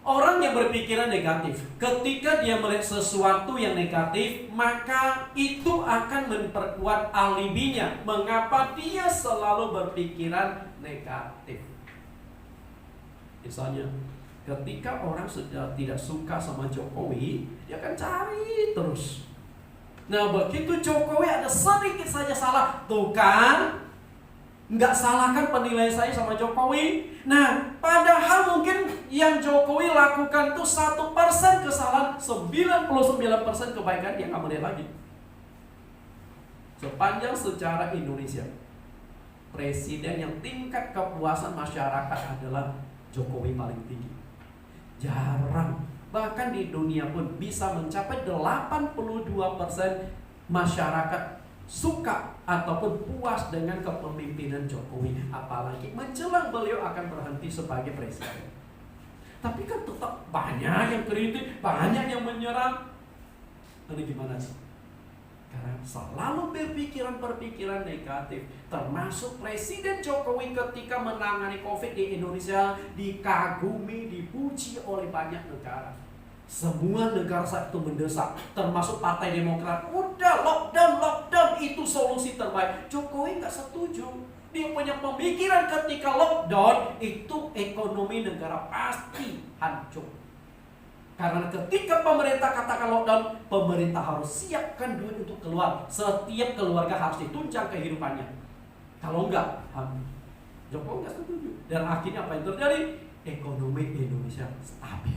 Speaker 4: Orang yang berpikiran negatif, ketika dia melihat sesuatu yang negatif, maka itu akan memperkuat alibinya. Mengapa dia selalu berpikiran negatif? Misalnya, ketika orang sudah tidak suka sama Jokowi, dia akan cari terus. Nah, begitu Jokowi ada sedikit saja salah, tuh kan, nggak salahkan penilaian saya sama Jokowi. Nah, padahal mungkin yang Jokowi lakukan tuh 1% kesalahan, 99% kebaikan dia nggak melihat lagi. Sepanjang sejarah Indonesia, presiden yang tingkat kepuasan masyarakat adalah Jokowi paling tinggi. Jarang, bahkan di dunia pun bisa mencapai 82% masyarakat suka ataupun puas dengan kepemimpinan Jokowi. Apalagi menjelang beliau akan berhenti sebagai presiden. Tapi kan tetap banyak yang kritik, banyak yang menyerang. Ini gimana sih? Karena selalu berpikiran-perpikiran negatif. Termasuk Presiden Jokowi ketika menangani COVID di Indonesia dikagumi, dipuji oleh banyak negara. Semua negara saat itu mendesak, termasuk Partai Demokrat. Udah lockdown itu solusi terbaik. Jokowi nggak setuju. Dia punya pemikiran ketika lockdown itu ekonomi negara pasti hancur. Karena ketika pemerintah katakan lockdown, pemerintah harus siapkan duit untuk keluar. Setiap keluarga harus ditunjang kehidupannya. Kalau enggak, Jokowi nggak setuju. Dan akhirnya apa yang terjadi? Ekonomi Indonesia stabil.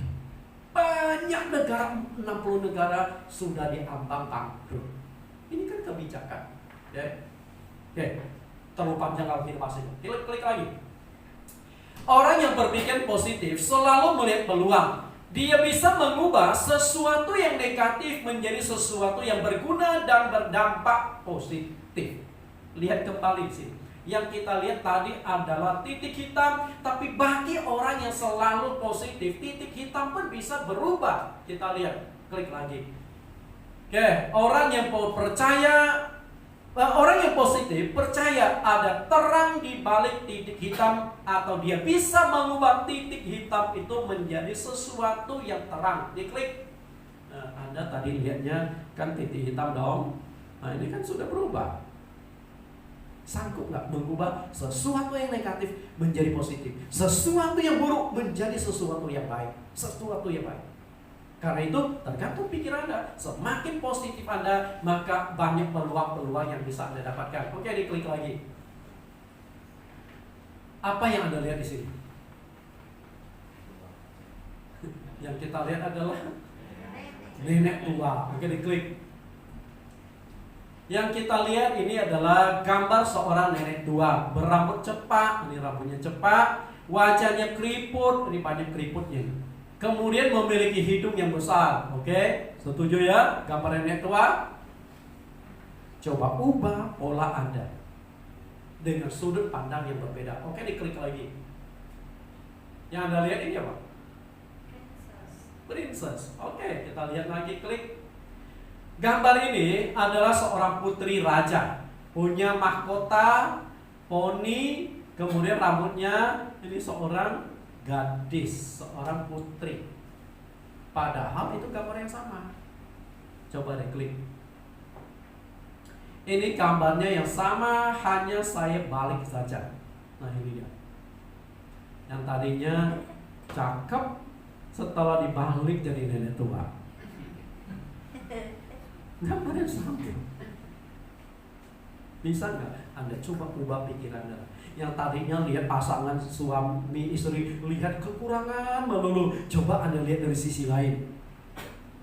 Speaker 4: Banyak negara, 60 negara sudah diambang bangkrut. Ini kan kebijakan. Oke, terlalu panjang kalau kita bahas itu. Klik lagi. Orang yang berpikir positif selalu melihat peluang. Dia bisa mengubah sesuatu yang negatif menjadi sesuatu yang berguna dan berdampak positif. Lihat kembali sih. Yang kita lihat tadi adalah titik hitam, tapi bagi orang yang selalu positif, titik hitam pun bisa berubah. Kita lihat, klik lagi. Oke, orang yang positif percaya ada terang di balik titik hitam, atau dia bisa mengubah titik hitam itu menjadi sesuatu yang terang. Diklik. Nah, Anda tadi lihatnya kan titik hitam dong. Nah, ini kan sudah berubah. Sanggup nggak mengubah sesuatu yang negatif menjadi positif, sesuatu yang buruk menjadi sesuatu yang baik, sesuatu yang baik. Karena itu tergantung pikiran Anda. Semakin positif Anda, maka banyak peluang-peluang yang bisa Anda dapatkan. Oke, diklik lagi. Apa yang Anda lihat di sini? Yang kita lihat adalah nenek tua. Oke, diklik. Yang kita lihat ini adalah gambar seorang nenek tua, berambut cepak, ini rambutnya cepak, wajahnya keriput, ini banyak keriputnya. Kemudian memiliki hidung yang besar. Oke, setuju ya? Gambar nenek tua. Coba ubah pola Anda dengan sudut pandang yang berbeda. Oke, diklik lagi. Yang Anda lihat ini apa? Princess. Oke, kita lihat lagi, klik. Gambar ini adalah seorang putri raja, punya mahkota poni, kemudian rambutnya ini seorang gadis, seorang putri. Padahal itu gambar yang sama. Coba deh klik. Ini gambarnya yang sama, hanya saya balik saja. Nah, ini dia. Yang tadinya cakep, setelah dibalik jadi nenek tua. Gambar yang sama. Bisa nggak Anda coba ubah pikiran Anda? Yang tadinya lihat pasangan suami istri, lihat kekurangan melulu, coba Anda lihat dari sisi lain,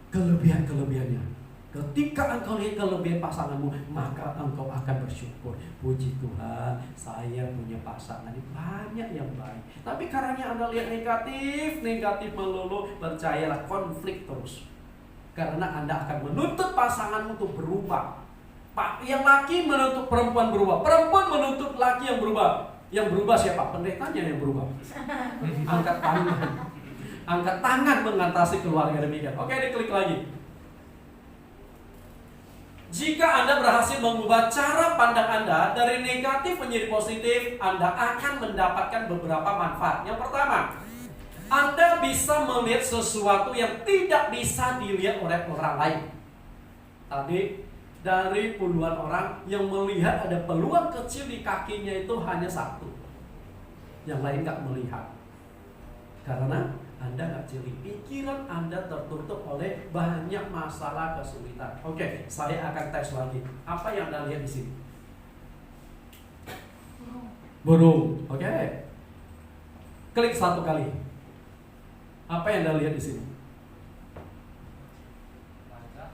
Speaker 4: kelebihan-kelebihannya. Ketika engkau lihat kelebihan pasanganmu, maka engkau akan bersyukur. Puji Tuhan, saya punya pasangan ini banyak yang baik. Tapi karena Anda lihat negatif melulu, percayalah konflik terus. Karena Anda akan menuntut pasanganmu untuk berubah. Yang laki menuntut perempuan berubah, perempuan menuntut laki yang berubah. Yang berubah siapa? Pendetanya yang berubah. Angkat tangan mengatasi keluarga demikian. Oke, diklik lagi. Jika Anda berhasil mengubah cara pandang Anda dari negatif menjadi positif, Anda akan mendapatkan beberapa manfaat. Yang pertama, Anda bisa melihat sesuatu yang tidak bisa dilihat oleh orang lain. Tadi dari puluhan orang yang melihat ada peluang kecil di kakinya itu hanya satu, yang lain nggak melihat. Karena Anda nggak jeli, pikiran Anda tertutup oleh banyak masalah kesulitan. Oke, saya akan tes lagi. Apa yang Anda lihat di sini? Burung. Oke. Klik satu kali. Apa yang Anda lihat di sini?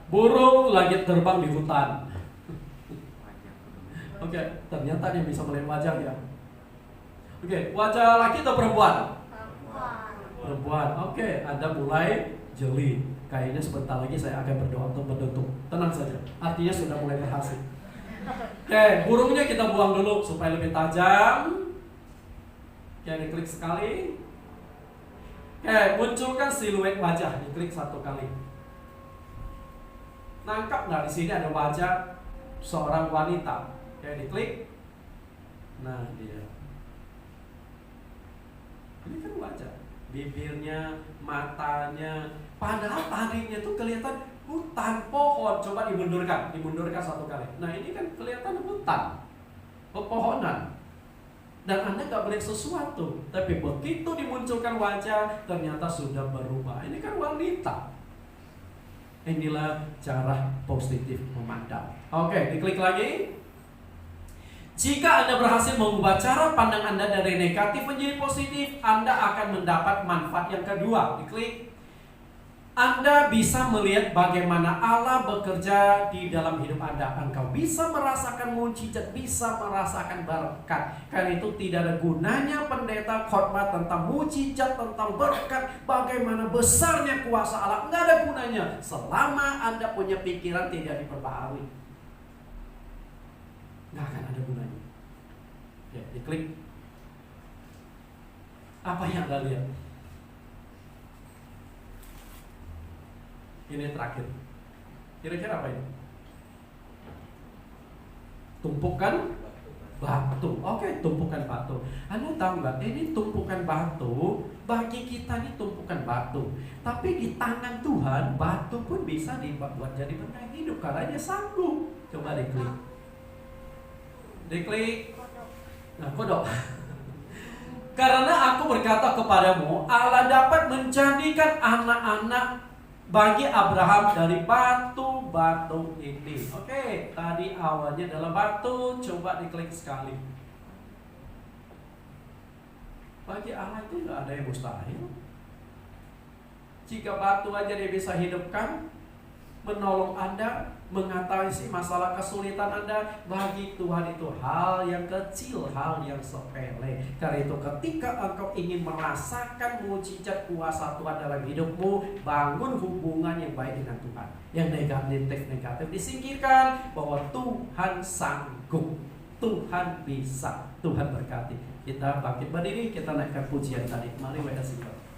Speaker 4: Burung lagi terbang di hutan. Oke, ternyata dia bisa melihat wajah ya. Oke, wajah laki atau perempuan? Perempuan. Oke, Anda mulai jeli. Kayaknya sebentar lagi saya akan berdoa untuk menutup. Tenang saja, artinya sudah mulai berhasil. Oke, burungnya kita buang dulu supaya lebih tajam. Oke, diklik sekali. Oke, munculkan siluet wajah. Diklik satu kali. Nangkap nggak di sini ada wajah seorang wanita? Oke, diklik. Nah, dia. Ini kan wajah, bibirnya, matanya, padahal taringnya tuh kelihatan hutan, pohon. Coba dimundurkan satu kali. Nah, ini kan kelihatan hutan, pepohonan. Dan Anda nggak melihat sesuatu, tapi begitu dimunculkan wajah, ternyata sudah berubah. Ini kan wanita. Inilah cara positif memandang. Oke, diklik lagi. Jika Anda berhasil mengubah cara pandang Anda dari negatif menjadi positif, Anda akan mendapat manfaat yang kedua. Diklik. Anda bisa melihat bagaimana Allah bekerja di dalam hidup Anda. Engkau bisa merasakan mujizat, bisa merasakan berkat. Karena itu tidak ada gunanya pendeta khotbah tentang mujizat, tentang berkat, bagaimana besarnya kuasa Allah. Nggak ada gunanya selama Anda punya pikiran tidak diperbaharui. Nggak akan ada gunanya. Ya, diklik. Apa yang Anda lihat? Ini terakhir. Kira-kira apa ini? Tumpukan batu. Oke, tumpukan batu. Anda tahu nggak? Ini tumpukan batu. Bagi kita ini tumpukan batu. Tapi di tangan Tuhan, batu pun bisa dibuat jadi benda hidup karena dia sanggup. Coba diklik. Diklik. Nah, kodok. Karena aku berkata kepadamu, Allah dapat menjadikan anak-anak bagi Abraham dari batu-batu ini. Oke, tadi awalnya adalah batu. Coba diklik sekali. Bagi Allah itu nggak ada yang mustahil. Jika batu aja dia bisa hidupkan, menolong Anda, mengatasi masalah kesulitan Anda, bagi Tuhan itu hal yang kecil, hal yang sepele. Karena itu ketika engkau ingin merasakan mujizat kuasa Tuhan dalam hidupmu, bangun hubungan yang baik dengan Tuhan. Yang negatif-negatif disingkirkan, bahwa Tuhan sanggup, Tuhan bisa, Tuhan berkati. Kita bangkit berdiri, kita naikkan pujian tadi. Mari kita singkat.